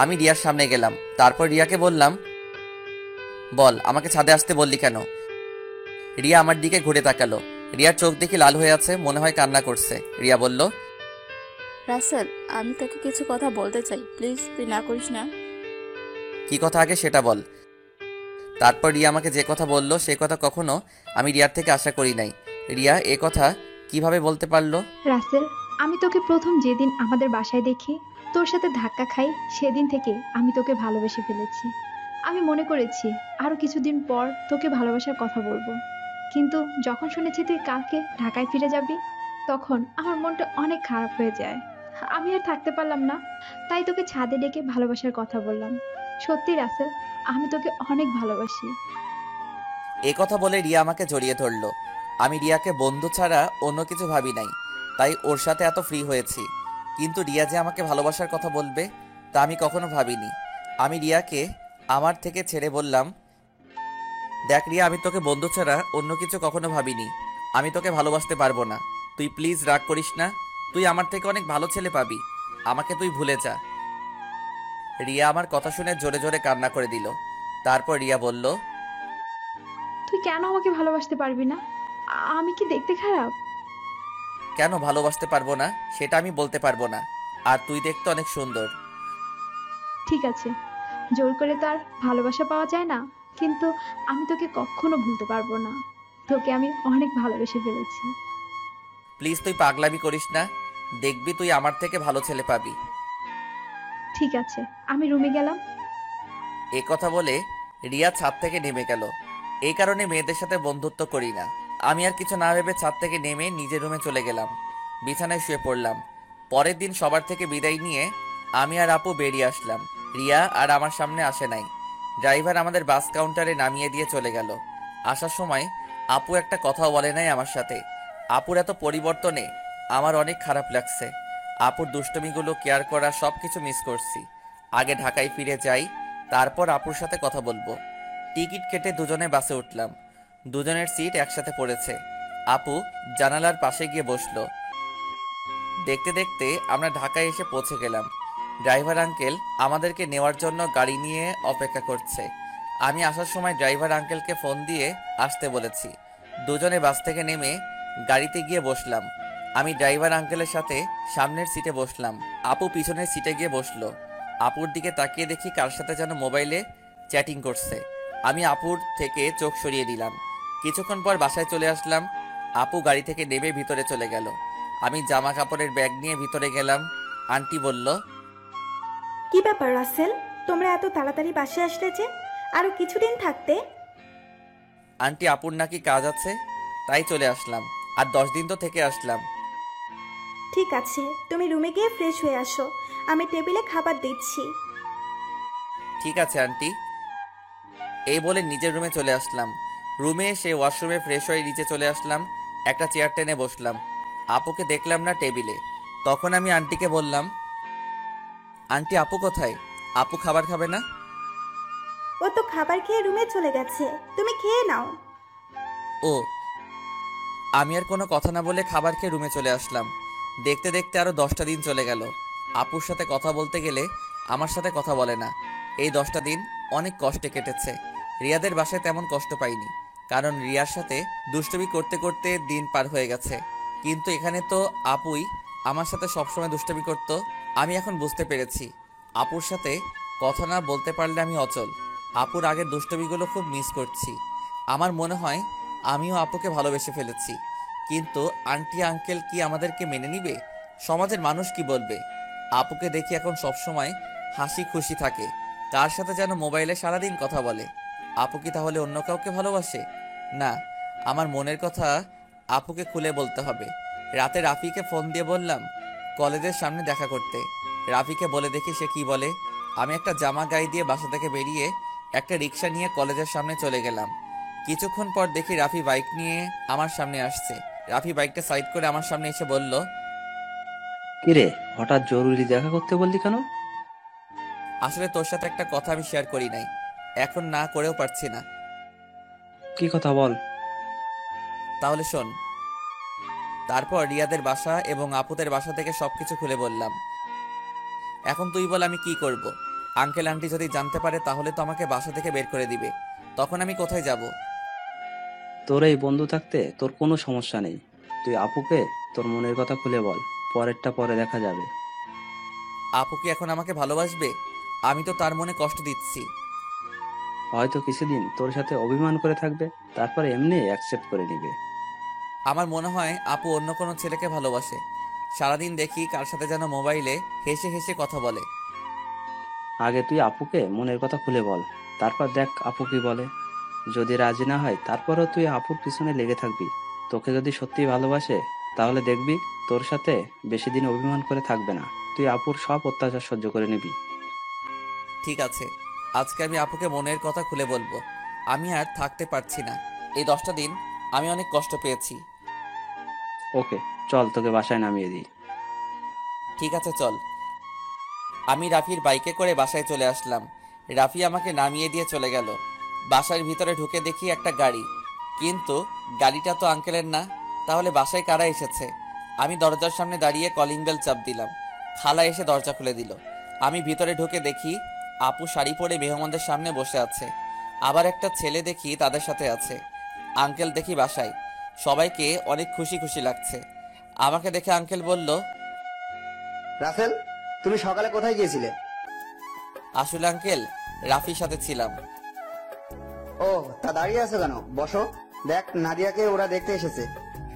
আমি রিয়ার সামনে গেলাম। তারপর রিয়াকে বললাম, বল আমাকে ছাদে আসতে বললি কেন? রিয়া আমার দিকে ঘুরে তাকালো। রিয়ার চোখ দেখি লাল হয়ে আছে, মনে হয় কান্না করছে। রিয়া বলল, রাসেল, আমি তোকে কিছু কথা বলতে চাই, প্লিজ তুই না করিস না। কি কথা আগে সেটা বল। তারপর রিয়া আমাকে যে কথা বলল সে কথা কখনো আমি রিয়ার থেকে আশা করি নাই। রিয়া এ কথা কিভাবে বলতে পারলো? রাসেল, আমি তোকে প্রথম যেদিন আমাদের বাসায় দেখি, তোর সাথে ধাক্কা খাই, সেদিন থেকে আমি তোকে ভালোবেসে ফেলেছি। আমি মনে করেছি আরো কিছুদিন পর তোকে ভালোবাসার কথা বলবো, কিন্তু যখন শুনেছি তুই কালকে ঢাকায় ফিরে যাবি, তখন আমার মনটা অনেক খারাপ হয়ে যায়। আমি আর থাকতে পারলাম না, তাই তোকে ছাদে ডেকে ভালোবাসার কথা বললাম। সত্যি রাসেল, আমি তোকে অনেক ভালোবাসি। এ কথা বলে রিয়া আমাকে জড়িয়ে ধরলো। আমি রিয়াকে বন্ধু ছাড়া অন্য কিছু ভাবি নাই, তাই ওর সাথে এত ফ্রি হয়েছি। কিন্তু রিয়া যে আমাকে ভালোবাসার কথা বলবে তা আমি কখনো ভাবিনি। আমি রিয়াকে আমার থেকে ছেড়ে বললাম, দেখ রিয়া, আমি তোকে বন্ধু ছাড়া অন্য কিছু কখনো ভাবিনি। আমি তোকে ভালোবাসতে পারবো না। তুই প্লিজ রাগ করিস না। তুই আমার থেকে অনেক ভালো ছেলে পাবি। আমাকে তুই ভুলে যা। রিয়া আমার কথা শুনে জোরে জোরে কান্না করে দিল। তারপর রিয়া বলল, তুই কেন আমাকে ভালোবাসতে পারবি না? আমি কি দেখতে খারাপ? কেন ভালোবাসতে পারবো না সেটা আমি বলতে পারবো না। আর তুই দেখতে অনেক সুন্দর। ঠিক আছে, জোর করে তো আর ভালোবাসা পাওয়া যায় না, কিন্তু আমি তোকে কখনো ভুলতে পারবো না। তোকে আমি অনেক ভালোবেসে ফেলেছি। প্লিজ তুই পাগলামি করিস না। দেখবি তুই আমার থেকে ভালো ছেলে পাবি। ঠিক আছে, আমি রুমে গেলাম। এ কথা বলে রিয়া ছাদ থেকে নেমে গেল। এই কারণে মেয়েদের সাথে বন্ধুত্ব করি না। আমি আর কিছু না ভেবে ছাদ থেকে নেমে নিজের রুমে চলে গেলাম। বিছানায় শুয়ে পড়লাম। পরের দিন সবার থেকে বিদায় নিয়ে আমি আর আপু বেরিয়ে আসলাম। রিয়া আর আমার সামনে আসে নাই। ড্রাইভার আমাদের বাস কাউন্টারে নামিয়ে দিয়ে চলে গেল। আসার সময় আপু একটা কথাও বলে নাই আমার সাথে। আপুর এত পরিবর্তনে আমার অনেক খারাপ লাগছে। আপুর দুষ্টমিগুলো কেয়ার করা সবকিছু মিস করছি। আগে ঢাকায় ফিরে যাই, তারপর আপুর সাথে কথা বলবো। টিকিট কেটে দুজনে বাসে উঠলাম। দুজনের সিট একসাথে পড়েছে। আপু জানালার পাশে গিয়ে বসলো। দেখতে দেখতে আমরা ঢাকায় এসে পৌঁছে গেলাম। ড্রাইভার আঙ্কেল আমাদেরকে নেওয়ার জন্য গাড়ি নিয়ে অপেক্ষা করছে। আমি আসার সময় ড্রাইভার আঙ্কেলকে ফোন দিয়ে আসতে বলেছি। দুজনে বাস থেকে নেমে গাড়িতে গিয়ে বসলাম। আমি ড্রাইভার আঙ্কেলের সাথে সামনের সিটে বসলাম। আপু পিছনের সিটে গিয়ে বসলো। আপুর দিকে তাকিয়ে দেখি কার সাথে যেন মোবাইলে চ্যাটিং করছে। আমি আপুর থেকে চোখ সরিয়ে দিলাম। কিছুক্ষণ পর বাসায় চলে আসলাম। আপু গাড়ি থেকে নেমে ভিতরে চলে গেল। আমি জামা কাপড়ের ব্যাগ নিয়ে ভিতরে গেলাম। আন্টি বলল, কি ব্যাপার রাসেল, তোমরা এত তাড়াতাড়ি বাসে আসলে যে? আরো কিছুদিন থাকতে। আন্টি আপুর নাকি কাজ আছে, তাই চলে আসলাম। আর 10 দিন তো থেকে আসলাম। ঠিক আছে, তুমি রুমে গিয়ে ফ্রেশ হয়ে আসো, আমি টেবিলে খাবার দিচ্ছি। ঠিক আছে আন্টি। এই বলে নিজের রুমে চলে আসলাম। রুমে এসে ওয়াশরুমে ফ্রেশ হয়ে নিচে চলে আসলাম। একটা চেয়ার টেনে বসলাম। আপুকে দেখলাম না টেবিলে। তখন আমি আন্টিকে বললাম, আন্টি আপু কোথায়? আপু খাবার খাবে না? ও তো খাবার খেয়ে রুমে চলে গেছে, তুমি খেয়ে নাও। ও। আমি আর কোনো কথা না বলে খাবার খেয়ে রুমে চলে আসলাম। দেখতে দেখতে আরো 10টা দিন চলে গেল। আপুর সাথে কথা বলতে গেলে আমার সাথে কথা বলে না। এই 10টা দিন অনেক কষ্টে কেটেছে। রিয়াদের বাসায় তেমন কষ্ট পাইনি, কারণ রিয়ার সাথে দুষ্টুমি করতে করতে দিন পার হয়ে গেছে। কিন্তু এখানে তো আপুই আমার সাথে সবসময় দুষ্টুমি করতো। আমি এখন বুঝতে পেরেছি, আপুর সাথে কথা না বলতে পারলে আমি অচল। আপুর আগের দুষ্টুমিগুলো খুব মিস করছি। আমার মনে হয় আমিও আপুকে ভালোবেসে ফেলেছি। কিন্তু আন্টি আঙ্কেল কি আমাদেরকে মেনে নিবে? সমাজের মানুষ কি বলবে? আপুকে দেখি এখন সবসময় হাসি খুশি থাকে, কার সাথে যেন মোবাইলে সারাদিন কথা বলে। আপু কি তাহলে অন্য কাউকে ভালোবাসে? না, আমার মনের কথা আপুকে খুলে বলতে হবে। রাতে রাফিকে ফোন দিয়ে বললাম কলেজের সামনে দেখা করতে। রাফিকে বলে দেখি সে কি বলে। আমি একটা জামা গায়ে দিয়ে বাসা থেকে বেরিয়ে একটা রিক্সা নিয়ে কলেজের সামনে চলে গেলাম। কিছুক্ষণ পর দেখি রাফি বাইক নিয়ে আমার সামনে আসছে। রাফি বাইকটা সাইড করে আমার সামনে এসে বলল, কিরে, হঠাৎ জরুরি দেখা করতে বললি কেন? আসলে তোর সাথে একটা কথা আমি শেয়ার করি নাই, এখন না করেও পারছি না। কি কথা বল। তাহলে শোন। তারপর রিয়াদের বাসা এবং আপুদের বাসা থেকে সবকিছু খুলে বললাম। এখন তুই বল আমি কি করব? আঙ্কেল আন্টি যদি জানতে পারে তাহলে তো আমাকে বাসা থেকে বের করে দিবে। তখন আমি কোথায় যাব? তোর এই বন্ধু থাকতে তোর কোনো সমস্যা নেই। তুই আপুকে তোর মনের কথা খুলে বল, পরেরটা পরে দেখা যাবে। আপু কি এখন আমাকে ভালোবাসবে? আমি তো তার মনে কষ্ট দিচ্ছি। হয়তো কিছুদিন তোর সাথে অভিমান করে থাকবে, তারপর এমনি অ্যাকসেপ্ট করে নিবে। আমার মনে হয় আপু অন্য কোনো ছেলেকে ভালোবাসে। সারাদিন দেখি কার সাথে যেন মোবাইলে হেসে হেসে কথা বলে। আগে তুই আপুকে মনের কথা খুলে বল, তারপর দেখ আপু কি বলে। যদি রাজি না হয় তারপরও তুই আপুর পিছনে লেগে থাকবি। তোকে যদি সত্যি ভালোবাসে তাহলে দেখবি তোর সাথে বেশি দিন অভিমান করে থাকবে না। তুই আপুর সব অত্যাচার সহ্য করে নিবি। ঠিক আছে, আজকে আমি আপুকে মনের কথা খুলে বলবো। আমি আর থাকতে পারছি না। এই 10টা দিন আমি অনেক কষ্ট পেয়েছি। ওকে, চল তোকে বাসায় নামিয়ে দিই। ঠিক আছে চল। আমি রাফির বাইকে করে বাসায় চলে আসলাম। রাফি আমাকে নামিয়ে দিয়ে চলে গেল। বাসার ভিতরে ঢুকে দেখি একটা গাড়ি, কিন্তু গাড়িটা তো আঙ্কেলের না। তাহলে বাসায় কারা এসেছে? আমি দরজার সামনে দাঁড়িয়ে কলিং বেল চাপ দিলাম। খালা এসে দরজা খুলে দিল। আমি ভিতরে ঢুকে দেখি আপু শাড়ি পরে মেহমানদের সামনে বসে আছে। আবার একটা ছেলে দেখি তাদের সাথে আছে। আঙ্কেল দেখি বাসায়। সবাইকে অনেক খুশি খুশি লাগছে। আমাকে দেখে আঙ্কেল বলল, রাসেল, তুমি সকালে কোথায় গিয়েছিলে? আসলে আঙ্কেল রাফির সাথে ছিলাম। ও, তা দাঁড়িয়ে আছো কেন? বসো। দেখ, নাদিয়াকে ওরা দেখতে এসেছে।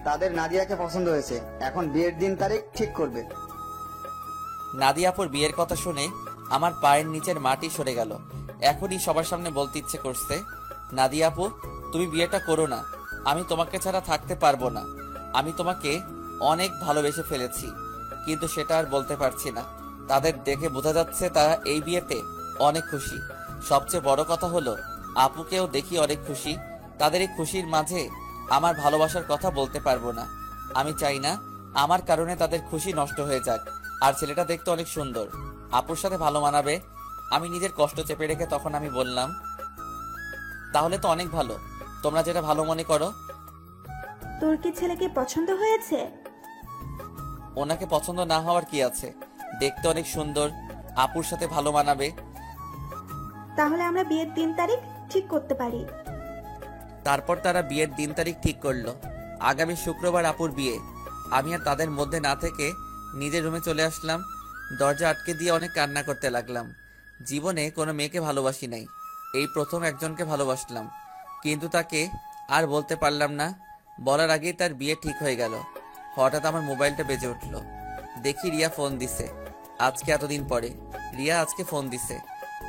তাদের নাদিয়াকে পছন্দ হয়েছে। এখন বিয়ের দিন তারিখ ঠিক করবে। নাদিয়াপুর বিয়ের কথা শুনে আমার পায়ের নিচের মাটি সরে গেল। এখনই সবার সামনে বলতে ইচ্ছে করছে, নাদিয়াপু তুমি বিয়েটা করো না। আমি তোমাকে ছাড়া থাকতে পারবো না। আমি তোমাকে অনেক ভালোবেসে ফেলেছি, কিন্তু সেটা আর বলতে পারছি না। তাদের দেখে বোঝা যাচ্ছে তারা এই বিয়েতে অনেক খুশি। সবচেয়ে বড় কথা হলো আপুকেও দেখি অনেক খুশি। তাদের এই খুশির মাঝে আমার ভালোবাসার কথা বলতে পারবো না। আমি চাই না আমার কারণে তাদের খুশি নষ্ট হয়ে যাক। আর ছেলেটা দেখতে অনেক সুন্দর, আপুর সাথে ভালো মানাবে। আমি নিজের কষ্ট চেপে রেখে তখন আমি বললাম, তাহলে তো অনেক ভালো, তোমরা যেটা ভালো মনে করো। তোর কি ছেলেকে পছন্দ হয়েছে? ওনাকে পছন্দ না হওয়ার কি আছে? দেখতে অনেক সুন্দর, আপুর সাথে ভালো মানাবে। তাহলে আমরা বিয়ের দিন তারিখ ঠিক করতে পারি। তারপর তারা বিয়ের দিন তারিখ ঠিক করলো। আগামী শুক্রবার আপুর বিয়ে। আমি আর তাদের মধ্যে না থেকে নিজের রুমে চলে আসলাম। দরজা আটকে দিয়ে অনেক কান্না করতে লাগলাম। জীবনে কোনো মেয়েকে ভালোবাসি নাই, এই প্রথম একজনকে ভালোবাসলাম, কিন্তু তাকে আর বলতে পারলাম না। বলার আগেই তার বিয়ে ঠিক হয়ে গেল। হঠাৎ আমার মোবাইলটা বেজে উঠলো। দেখি রিয়া ফোন দিছে। আজকে এতদিন পরে রিয়া আজকে ফোন দিছে।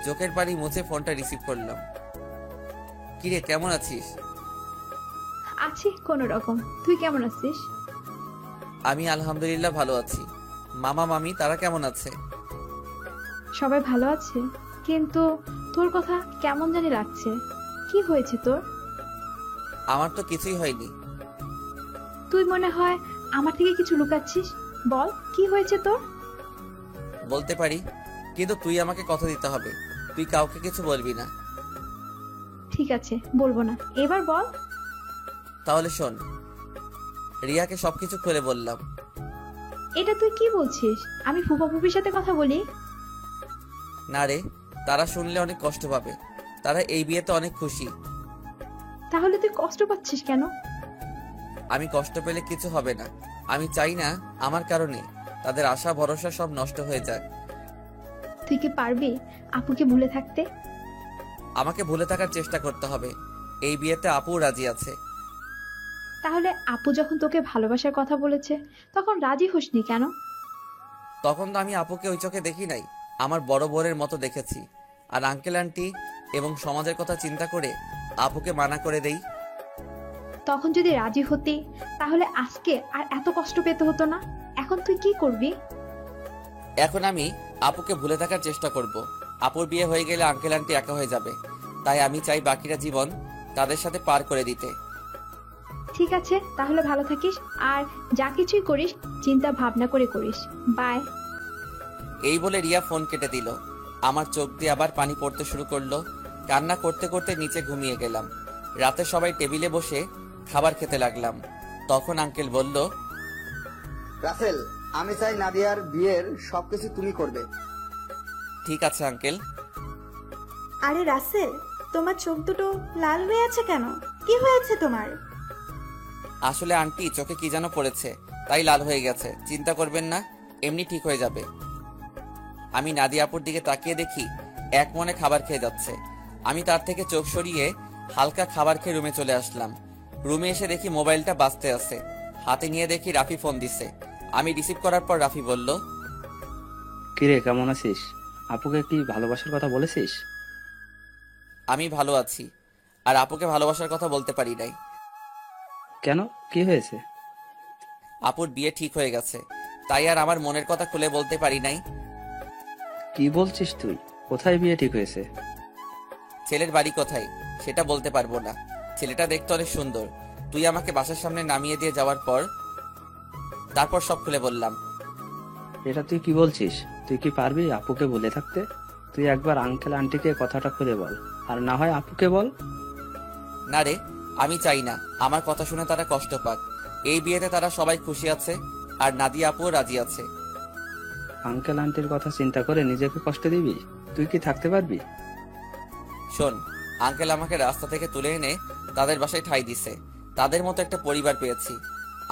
চোখের পানি মুছে ফোনটা রিসিভ করলাম। কিরে, কেমন আছিস? আছি কোনো রকম। তুই কেমন আছিস? আমি আলহামদুলিল্লাহ ভালো আছি। মামা মামি তারা কেমন আছে? সবাই ভালো আছে, কিন্তু তোর কথা কেমন জানি লাগছে। কি হয়েছে তোর? আমার তো কিছুই হয়নি। তুই মনে হয় আমার থেকে কিছু লুকাচ্ছিস। বল কি হয়েছে তোর? বলতে পারি, কিন্তু তুই আমাকে কথা দিতে হবে। তুই কাউকে কিছু বলবি না। ঠিক আছে, বলবো না। এবার বল। তাহলে শোন, রিয়াকে সবকিছু খুলে বললাম। এটা তুই কি বলছিস? আমি ফুফা ফুফির সাথে কথা বলি? না রে, তারা শুনলে অনেক কষ্ট পাবে। তারা এই বিয়েতে অনেক খুশি। তাহলে তুই কষ্ট পাচ্ছিস কেন? আমি কষ্ট পেলে কিছু হবে না। আমি চাই না আমার কারণে তাদের আশা ভরসা সব নষ্ট হয়ে যাক। তুই কি পারবি আপুকে ভুলে থাকতে? আমাকে ভুলে থাকার চেষ্টা করতে হবে। এই বিয়েতে আপু রাজি আছে। তাহলে আপু যখন তোকে ভালোবাসার কথা বলেছে তখন রাজি হসনি কেন? তখন তো আমি আপুকে ওই চোখে দেখি নাই, আমার বড় বোনের মতো দেখেছি। আর আঙ্কেল আন্টি এবং সমাজের কথা চিন্তা করে আপুকে মানা করে দেই। তখন যদি রাজি হতি তাহলে আজকে আর এত কষ্ট পেতে হতো না। এখন তুই কি করবি? এখন আমি আপুকে ভুলে থাকার চেষ্টা করব। আপুর বিয়ে হয়ে গেলে আঙ্কেল আন্টি একা হয়ে যাবে। তাই আমি চাই বাকিটা জীবন তাদের সাথে পার করে দিতে। ঠিক আছে, তাহলে ভালো থাকিস। আর যা কিছুই করিস চিন্তা ভাবনা করে করিস। বাই। এই বলে রিয়া ফোন কেটে দিল। আমার চোখ দিয়ে আবার পানি পড়তে শুরু করলো। কান্না করতে করতে নিচে ঘুমিয়ে গেলাম। রাতে সবাই টেবিলে বসে খাবার খেতে লাগলাম। তখন আঙ্কেল বলল, রাসেল, আমি চাই নাদিয়ার বিয়ের সবকিছু তুমি করবে। ঠিক আছে আঙ্কেল। আরে রাসেল, তোমার চোখ দুটো লাল হয়ে আছে কেন? কি হয়েছে তোমার? আসলে আন্টি চোখে কি যেন পড়েছে, তাই লাল হয়ে গেছে। চিন্তা করবেন না, এমনি ঠিক হয়ে যাবে। আমি নাদিয়া আপুর দিকে তাকিয়ে দেখি এক মনে খাবার খেয়ে যাচ্ছে। আমি তার থেকে চোখ সরিয়ে হালকা খাবার খেয়ে রুমে চলে আসলাম। রুমে এসে দেখি মোবাইলটা বাজতে আছে। হাতে নিয়ে দেখি রাফি ফোন দিছে। আমি রিসিভ করার পর রাফি বলল, কিরে, কেমন আছিস? আপুকে কি ভালোবাসার কথা বলেছিস? আমি ভালো আছি, আর আপুকে ভালোবাসার কথা বলতে পারি নাই। কেন, কি হয়েছে? আপুর বিয়ে ঠিক হয়ে গেছে, তাই আর আমার মনের কথা খুলে বলতে পারি নাই। কি বলছিস তুই? কোথায় বিয়ে ঠিক হয়েছে? ছেলের বাড়ি কোথায় সেটা বলতে পারবো না। ছেলেটা দেখতে অনেক সুন্দর। তুই আমাকে বাসার সামনে নামিয়ে দিয়ে যাওয়ার পর তারপর সব খুলে বললাম। এটা তুই কি বলছিস? তুই কি পারবি আপুকে বলে থাকতে? তুই একবার আঙ্কেল আন্টিকে কথাটা খুলে বল, আর না হয় আপুকে বল। না রে, আমি চাই না আমার কথা শুনে তারা কষ্ট পাক। এই বিয়েতে তারা সবাই খুশি আছে, আর নাদিয়া আপুও রাজি আছে। আঙ্কেল আন্টির কথা চিন্তা করে নিজেকে কষ্ট দিবি? তুই কি থাকতে পারবি? শোন, আঙ্কেল আমাকে রাস্তা থেকে তুলে এনে তাদের বাসায় ঠাঁই দিছে। তাদের মতো একটা পরিবার পেয়েছি।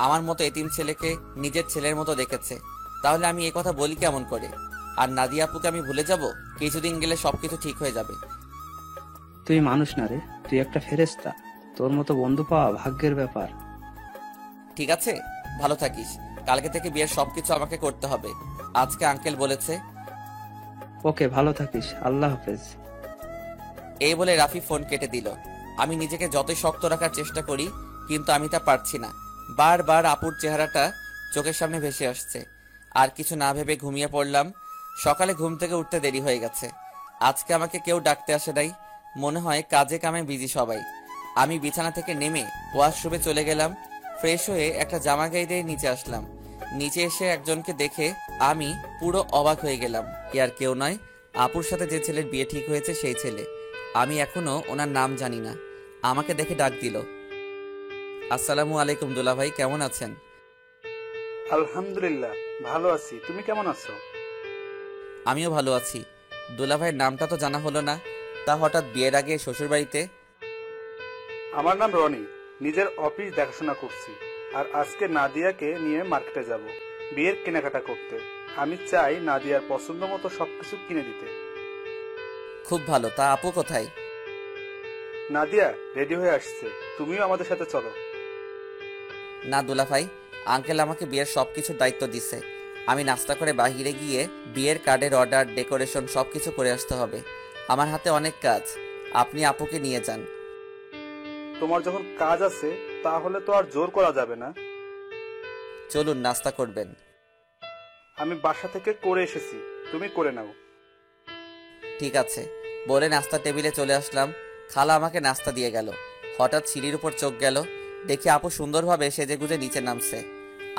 আমার মতো এতিম ছেলেকে নিজের ছেলের মতো দেখেছে। তাহলে আমি এই কথা বলি কেমন করে? আর নাদিয়া আপুকে আমি ভুলে যাব? কিছুদিন গেলে সবকিছু ঠিক হয়ে যাবে। তুই মানুষ না রে, তুই একটা ফেরেশতা। তোর মতো বন্ধু পাওয়া ভাগ্যের ব্যাপার। ঠিক আছে, ভালো থাকিস। কালকে থেকে বিয়ের সবকিছু আমাকে করতে হবে, আজকে আঙ্কেল বলেছে। ওকে, ভালো থাকিস। আল্লাহ হাফেজ। এই বলে রাফি ফোন কেটে দিল। আমি নিজেকে যতই শক্ত রাখার চেষ্টা করি, কিন্তু আমি তা পারছি না। বারবার আপুর চেহারাটা চোখের সামনে ভেসে আসছে। আর কিছু না ভেবে ঘুমিয়ে পড়লাম। সকালে ঘুম থেকে উঠতে দেরি হয়ে গেছে। আজকে আমাকে কেউ ডাকতে আসে নাই। মনে হয় কাজে কামে বিজি সবাই। আমি বিছানা থেকে নেমে ওয়াশরুমে চলে গেলাম। ফ্রেশ হয়ে একটা জামা গায়ে দিয়ে নিচে আসলাম। নিচে এসে একজনকে দেখে আমি পুরো অবাক হয়ে গেলাম। আর কেউ নয়, আপুর সাথে যে ছেলের বিয়ে ঠিক হয়েছে সেই ছেলে। আমি এখনো ওনার নাম জানি না। আমাকে দেখে ডাক দিল। আসসালামু আলাইকুম দুলা ভাই, কেমন আছেন? আলহামদুলিল্লাহ, ভালো আছি। তুমি কেমন আছো? আমিও ভালো আছি। দুলা ভাইয়ের নামটা তো জানা হলো না, তা হঠাৎ বিয়ের আগে শ্বশুর বাড়িতে? আমার নাম রনি। নিজের অফিস দেখাশোনা করছি, আর আজকে নাদিয়াকে নিয়ে মার্কেটে যাব বিয়ের কেনাকাটা করতে। আমি চাই নাদিয়ার পছন্দ মতো সবকিছু কিনে দিতে। খুব ভালো। তা আপু কোথায়? নাদিয়া রেডি হয়ে আসছে, তুমিও আমাদের সাথে চলো। না দুলা ভাই, আঙ্কেল আমাকে বিয়ের সবকিছুর দায়িত্ব দিছে। আমি নাস্তা করে বাহিরে গিয়ে বিয়ের কার্ডের অর্ডার, ডেকোরেশন সবকিছু করে আসতে হবে। আমার হাতে অনেক কাজ। আপনি আপুকে নিয়ে যান। তোমার যখন কাজ আছে তাহলে তো আর জোর করা যাবে না। চলুন, নাস্তা করবেন। আমি বাসা থেকে করে এসেছি, তুমি করে নাও। ঠিক আছে, বলে নাস্তার টেবিলে চলে আসলাম। খালা আমাকে নাস্তা দিয়ে গেল। হঠাৎ সিঁড়ির উপর চোখ গেল, দেখি আপু সুন্দরভাবে সেজেগুজে নিচে নামছে।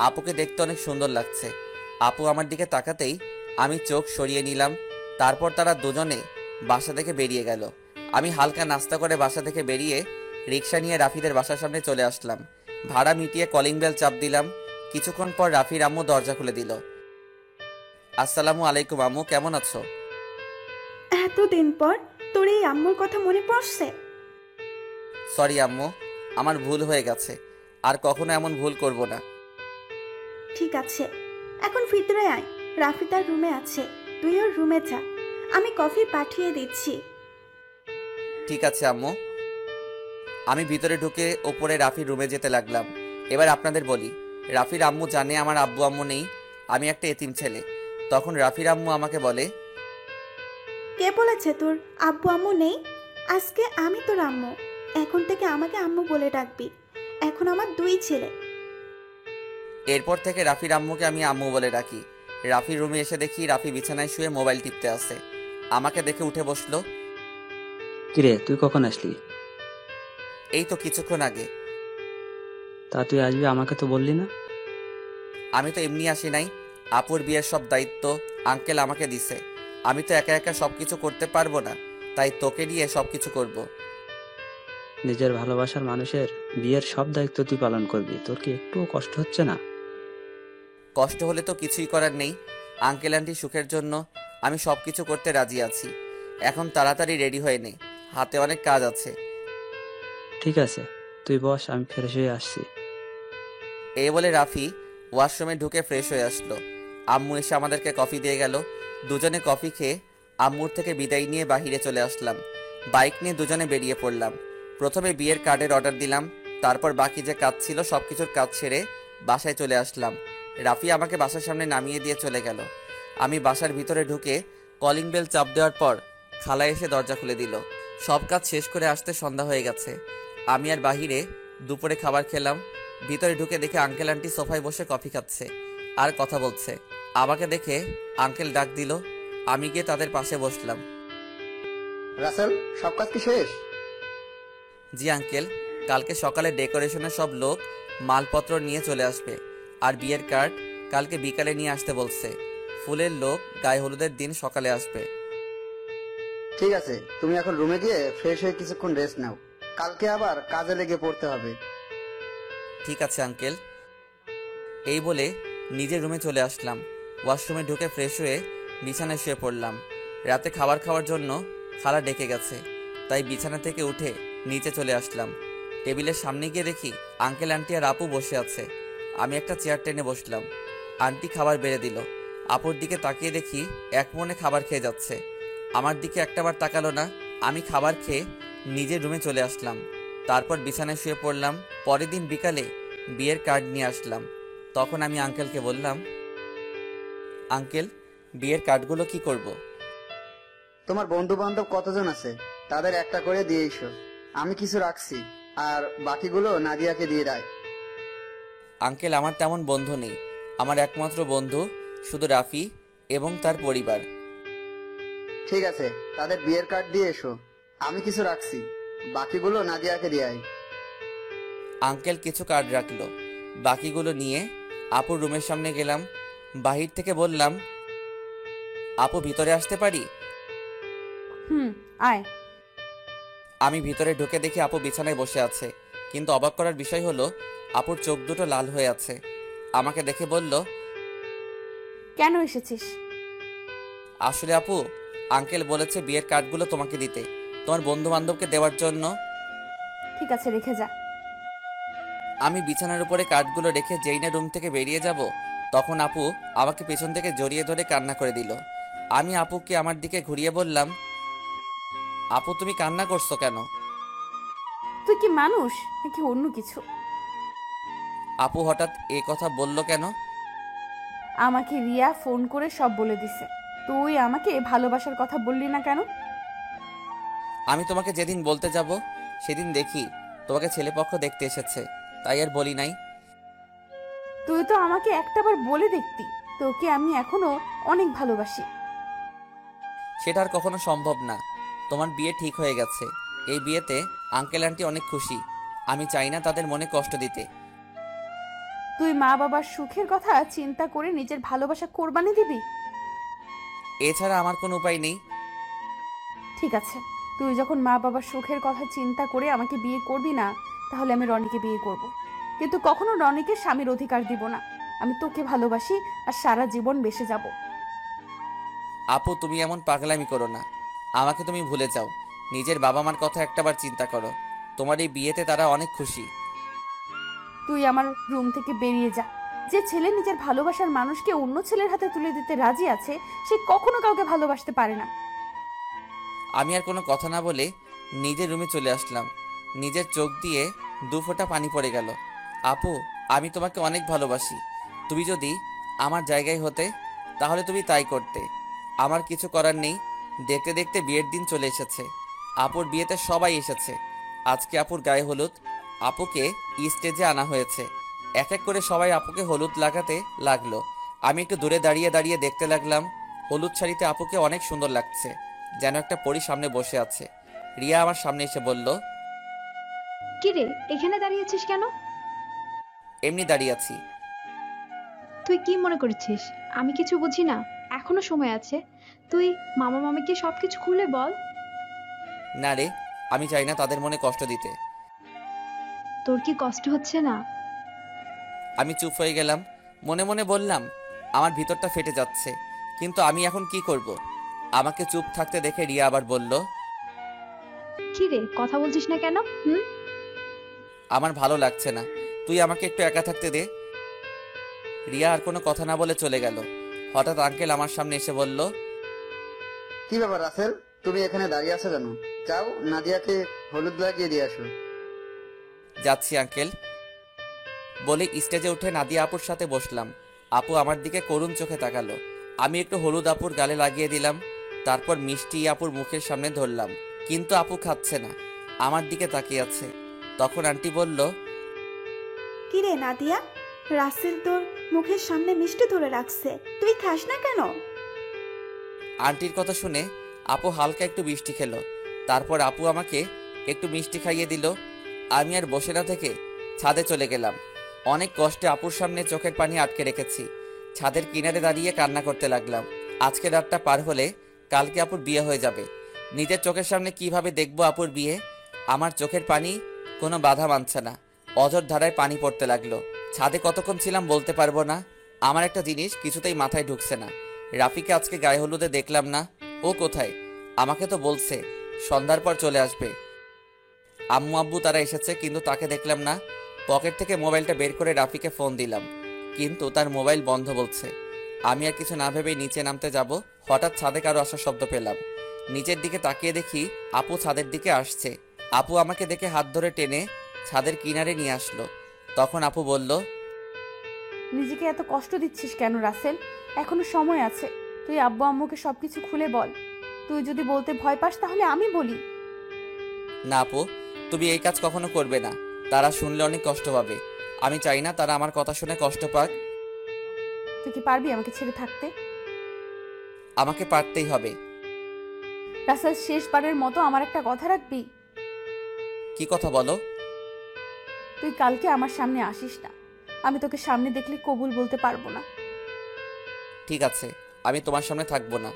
আপুকে দেখতে অনেক সুন্দর লাগছে। আপু আমার দিকে তাকাতেই আমি চোখ সরিয়ে নিলাম। তারপর তারা দুজনে বাসা থেকে বেরিয়ে গেল। আমি হালকা নাস্তা করে বাসা থেকে বেরিয়ে রিক্সা নিয়ে রাফিদের বাসার সামনে চলে আসলাম। ভাড়া মিটিয়ে কলিং বেল চাপ দিলাম। কিছুক্ষণ পর রাফির আম্মু দরজা খুলে দিল। আসসালামু আলাইকুম আম্মু, কেমন আছো? এতদিন পর তোর এই আম্মুর কথা মনে পড়ছে? সরি আম্মু, আমার ভুল হয়ে গেছে, আর কখনো এমন ভুল করব না। ঠিক আছে, এখন ভিতরে আয়। রাফি তার রুমে আছে, তুই ওর রুমে যা। আমি কফি পাঠিয়ে দিচ্ছি। ঠিক আছে আম্মু। আমি ভিতরে ঢুকে ওপরে রাফির রুমে যেতে লাগলাম। এবার আপনাদের বলি, রাফির আম্মু জানে আমার আব্বু আম্মু নেই, আমি একটা এতিম ছেলে। তখন রাফির আম্মু আমাকে বলে, কে বলেছে তোর আব্বু আম্মু নেই? আজকে আমি তোর আম্মু, এখন থেকে আমাকে আম্মু বলে ডাকবি। এখন আমার 2 ছেলে। এরপর থেকে রাফির আম্মুকে আমি আম্মু বলে ডাকি। রাফির রুমে এসে দেখি রাফি বিছানায় শুয়ে মোবাইল টিপতে আছে। আমাকে দেখে উঠে বসলো। কিরে, তুই কখন আসলি? এই তো কিছুক্ষণ আগে। তা তুই আসবি, আমাকে তো বললি না। আমি তো এমনি আসি নাই, আপুর বিয়ের সব দায়িত্ব আঙ্কেল আমাকে দিছে। আমি তো একা একা সবকিছু করতে পারবো না, তাই তোকে নিয়ে সবকিছু করব। নিজের ভালোবাসার মানুষের বিয়ের সব দায়িত্ব তুই পালন করবি, তোর কি একটুও কষ্ট হচ্ছে না? কষ্ট হলে তো কিছুই করার নেই। আঙ্কেল আন্টি সুখের জন্য আমি সবকিছু করতে রাজি আছি। এখন তাড়াতাড়ি রেডি হয়ে নে, হাতে অনেক কাজ আছে। ঠিক আছে, তুই বস, আমি ফ্রেশ হয়ে আসছি। এই বলে রাফি ওয়াশরুমে ঢুকে ফ্রেশ হয়ে আসলো। আম্মু এসে আমাদেরকে কফি দিয়ে গেল। দুজনে কফি খেয়ে আম্মুর থেকে বিদায় নিয়ে বাহিরে চলে আসলাম। বাইক নিয়ে দুজনে বেরিয়ে পড়লাম। প্রথমে বিয়ের কার্ডের অর্ডার দিলাম, তারপর বাকি যে কাজ ছিল সবকিছুর কাজ সেরে বাসায় চলে আসলাম। রাফি আমাকে বাসার সামনে নামিয়ে দিয়ে চলে গেল। আমি বাসার ভিতরে ঢুকে কলিং বেল চাপ দেওয়ার পর খালা এসে দরজা খুলে দিল। সব কাজ শেষ করে আসতে সন্ধ্যা হয়ে গেছে। আমি আর বাহিরে দুপুরে খাবার খেলাম। ভিতরে ঢুকে দেখে আঙ্কেল আন্টি সোফায় বসে কফি খাচ্ছে আর কথা বলছে। আমাকে দেখে আঙ্কেল ডাক দিল। আমি গিয়ে তাদের পাশে বসলাম। রাসেল, সব কাজ কি শেষ? জি আঙ্কেল, কালকে সকালে ডেকোরেশনের সব লোক মালপত্র নিয়ে চলে আসবে, আর বিয়ের কার্ড কালকে বিকালে নিয়ে আসতে বলছে। ফুলের লোক গায়ে হলুদের দিন সকালে আসবে। ঠিক আছে, তুমি এখন রুমে গিয়ে ফ্রেশ হয়ে কিছুক্ষণ রেস্ট নাও, কালকে আবার কাজে লেগে পড়তে হবে। ঠিক আছে আঙ্কেল। এই বলে নিজের রুমে চলে আসলাম। ওয়াশরুমে ঢুকে ফ্রেশ হয়ে বিছানায় শুয়ে পড়লাম। রাতে খাবার খাওয়ার জন্য খালা ডেকে গেছে, তাই বিছানা থেকে উঠে নিচে চলে আসলাম। টেবিলের সামনে গিয়ে দেখি আঙ্কেল আন্টি আর আপু বসে আছে। আমি একটা চেয়ার টেনে বসলাম। আন্টি খাবার বেড়ে দিল। আপুর দিকে তাকিয়ে দেখি এক মনে খাবার খেয়ে যাচ্ছে। আমার দিকে একটাবার তাকালো না। আমি খাবার খেয়ে নিজের রুমে চলে আসলাম। তারপর বিছানায় শুয়ে পড়লাম। পরের দিন বিকালে বিয়ের কার্ড নিয়ে আসলাম। তখন আমি আঙ্কেলকে বললাম, আঙ্কেল, বিয়ের কার্ডগুলো কি করব? তোমার বন্ধু বান্ধব কতজন আছে তাদের একটা করে দিয়ে এসো, আমি কিছু রাখছি, আর বাকিগুলো নাদিয়াকে দিয়ে দেয়। আঙ্কেল, আমার তেমন বন্ধু নেই। আমার একমাত্র বন্ধু শুধু রাফি এবং তার পরিবার। ঠিক আছে, তাদের বিয়ের কার্ড দিয়ে এসো, আমি কিছু রাখছি, বাকিগুলো নাদিয়াকে দিয়ে আয়। আঙ্কেল কিছু কার্ড রাখলো। বাকিগুলো নিয়ে আপুর রুমের সামনে গেলাম। বাহির থেকে বললাম, আপু ভিতরে আসতে পারি? আয়। আমি ভিতরে ঢুকে দেখি আপু বিছানায় বসে আছে, কিন্তু অবাক করার বিষয় হলো আপুর চোখ দুটো লাল হয়ে আছে। আমাকে দেখে বলল, কেন এসেছিস? আসলে আপু, আঙ্কেল বলেছে বিয়ের কার্ডগুলো তোমাকে দিতে, তোমার বন্ধু বান্ধবকে দেওয়ার জন্য। ঠিক আছে, রেখে যা। আমি বিছানার উপরে কার্ডগুলো রেখে যেই না রুম থেকে বেরিয়ে যাব, তখন আপু আমাকে পেছন থেকে জড়িয়ে ধরে কান্না করে দিল। আমি আপুকে আমার দিকে ঘুরিয়ে বললাম, আপু তুমি কান্না করছো কেন? তুই কি মানুষ নাকি অন্য কিছু? আপু হঠাৎ এই কথা বলল কেন? আমাকে রিয়া ফোন করে সব বলে দিছে। তুই আমাকে ভালোবাসার কথা বললি না কেন? আমি তোমাকে যেদিন বলতে যাব সেদিন দেখি তোমাকে ছেলেপক্ষ দেখতে এসেছে, তাই আর বলি নাই। তুই তো আমাকে একটাবার বলে দেখতি তোকে আমি এখনো অনেক ভালোবাসি। সেটা আর কখনো সম্ভব না। তোমার বিয়ে ঠিক হয়ে গেছে। এই বিয়েতে আঙ্কেল আন্টি অনেক খুশি। আমি চাই না তাদের মনে কষ্ট দিতে। তুই মা বাবার সুখের কথা চিন্তা করে নিজের ভালোবাসা কোরবানি দিবি? এছাড়া আমার কোনো উপায় নেই। ঠিক আছে, তুই যখন মা বাবার সুখের কথা চিন্তা করে আমাকে বিয়ে করবি না, তাহলে আমি রনিকে বিয়ে করব। কিন্তু কখনো রনিকে স্বামীর অধিকার দিব না। আমি তোকে ভালোবাসি আর সারা জীবন বেঁচে যাব। আপু, তুমি এমন পাগলামি করো না। আমাকে তুমি ভুলে যাও। নিজের বাবা মার কথা একটাবার চিন্তা করো। তোমার এই বিয়েতে তারা অনেক খুশি। তুই আমার রুম থেকে বেরিয়ে যা। যে ছেলে নিজের ভালোবাসার মানুষকে অন্য ছেলের হাতে তুলে দিতে রাজি আছে, সে কখনো কাউকে ভালোবাসতে পারে না। আমি আর কোনো কথা না বলে নিজের রুমে চলে আসলাম। নিজের চোখ দিয়ে 2 ফোঁটা পানি পড়ে গেল। আপু, আমি তোমাকে অনেক ভালোবাসি। তুমি যদি আমার জায়গায় হতে, তাহলে তুমি তাই করতে। আমার কিছু করার নেই। দেখতে দেখতে বিয়ের দিন চলে এসেছে। আপুর বিয়েতে সবাই এসেছে। আজকে আপুর গায়ে হলুদ। আপুকে স্টেজে আনা হয়েছে। এক এক করে সবাই আপুকে হলুদ লাগাতে লাগলো। আমি একটু দূরে দাঁড়িয়ে দাঁড়িয়ে দেখতে লাগলাম। হলুদ শাড়িতে আপুকে অনেক সুন্দর লাগছে, যেন একটা পরী সামনে বসে আছে। রিয়া আমার সামনে এসে বলল, কি রে, এখানে দাঁড়িয়েছিস কেন? এমনি দাঁড়িয়ে আছি। তুই কি মনে করেছিস আমি কিছু বুঝি না? এখনো সময় আছে। তুই মামা মামিকে সবকিছু খুলে বল। না রে, আমি চাই না তাদের মনে কষ্ট দিতে। তোর কি কষ্ট হচ্ছে না? আমি চুপ হয়ে গেলাম। মনে মনে বললাম, আমার ভিতরটা ফেটে যাচ্ছে, কিন্তু আমি এখন কি করব? আমাকে চুপ থাকতে দেখে রিয়া আবার বলল, কি রে, কথা বলছিস না কেন? আমার ভালো লাগছে না, তুই আমাকে একটু একা থাকতে দে। রিয়া আর কোনো কথা না বলে চলে গেল। হঠাৎ আঙ্কেল আমার সামনে এসে বলল, কি ব্যাপার রাসেল, তুমি এখানে দাঁড়িয়ে আছো কেন? যাও নাদিয়াকে হলুদ লাগিয়ে দিয়ে আসো। যাচ্ছি আঙ্কেল। বলে স্টেজে উঠে নাদিয়া আপুর সাথে বসলাম। আপু আমার দিকে করুণ চোখে তাকালো। আমি একটু হলুদ আপুর গালে লাগিয়ে দিলাম। তারপর মিষ্টি আপুর মুখের সামনে ধরলাম, কিন্তু আপু খাচ্ছে না, আমার দিকে তাকিয়ে আছে। তখন আন্টি বলল, কিরে নাদিয়া, রাসেল তোর মুখের সামনে মিষ্টি ধরে রাখছে, তুই খাস না কেন? আন্টির কথা শুনে আপু হালকা একটু মিষ্টি খেলো। তারপর আপু আমাকে একটু মিষ্টি খাইয়ে দিল। আমি আর বসে না থেকে ছাদে চলে গেলাম। অনেক কষ্টে আপুর সামনে চোখের পানি আটকে রেখেছি। ছাদের কিনারে দাঁড়িয়ে কান্না করতে লাগলাম। আজকে রাতটা পার হলে কালকে আপুর বিয়ে হয়ে যাবে। নিজের চোখের সামনে কিভাবে দেখবো আপুর বিয়ে? আমার চোখের পানি কোনো বাধা মানছে না। অঝোর ধারায় পানি পড়তে লাগলো। ছাদে কতক্ষণ ছিলাম বলতে পারবো না। আমার একটা জিনিস কিছুতেই মাথায় ঢুকছে না। রাফিকে আজকে গায়ে হলুদে দেখলাম না। ও কোথায়? আমাকে তো বলছে সন্ধ্যার পর চলে আসবে। আম্মু আব্বু তারা এসেছে, কিন্তু তাকে দেখলাম না। পকেট থেকে মোবাইলটা বের করে রাফিকে ফোন দিলাম, কিন্তু তার মোবাইল বন্ধ বলছে। আমি আর কিছু না ভেবেই নিচে নামতে যাব, হঠাৎ ছাদে কারো আসার শব্দ পেলাম। নিচের দিকে তাকিয়ে দেখি আপু ছাদের দিকে আসছে। আপু আমাকে দেখে হাত ধরে টেনে ছাদের কিনারে নিয়ে আসলো। তখন আপু বলল, নিজেকে এত কষ্ট দিচ্ছিস কেন রাসেল? এখনো সময় আছে। তুই আব্বু আম্মুকে সবকিছু খুলে বল। তুই যদি বলতে ভয় পাস তাহলে আমি বলি। না আপু, তুমি এই কাজ কখনো করবে না। তারা শুনলে অনেক কষ্ট পাবে। আমি চাই না তারা আমার কথা শুনে কষ্ট পাক। তুই কি পারবি আমাকে ছেড়ে থাকতে? আমাকে পারতেই হবে। রাসেল, শেষবারের মতো আমার একটা কথা রাখবি? কি কথা বলো? তুই কালকে আমার সামনে আসিস না। আমি তোকে সামনে দেখলে কবুল বলতে পারবো না। ঠিক আছে, আমি তোমার সামনে থাকবো না।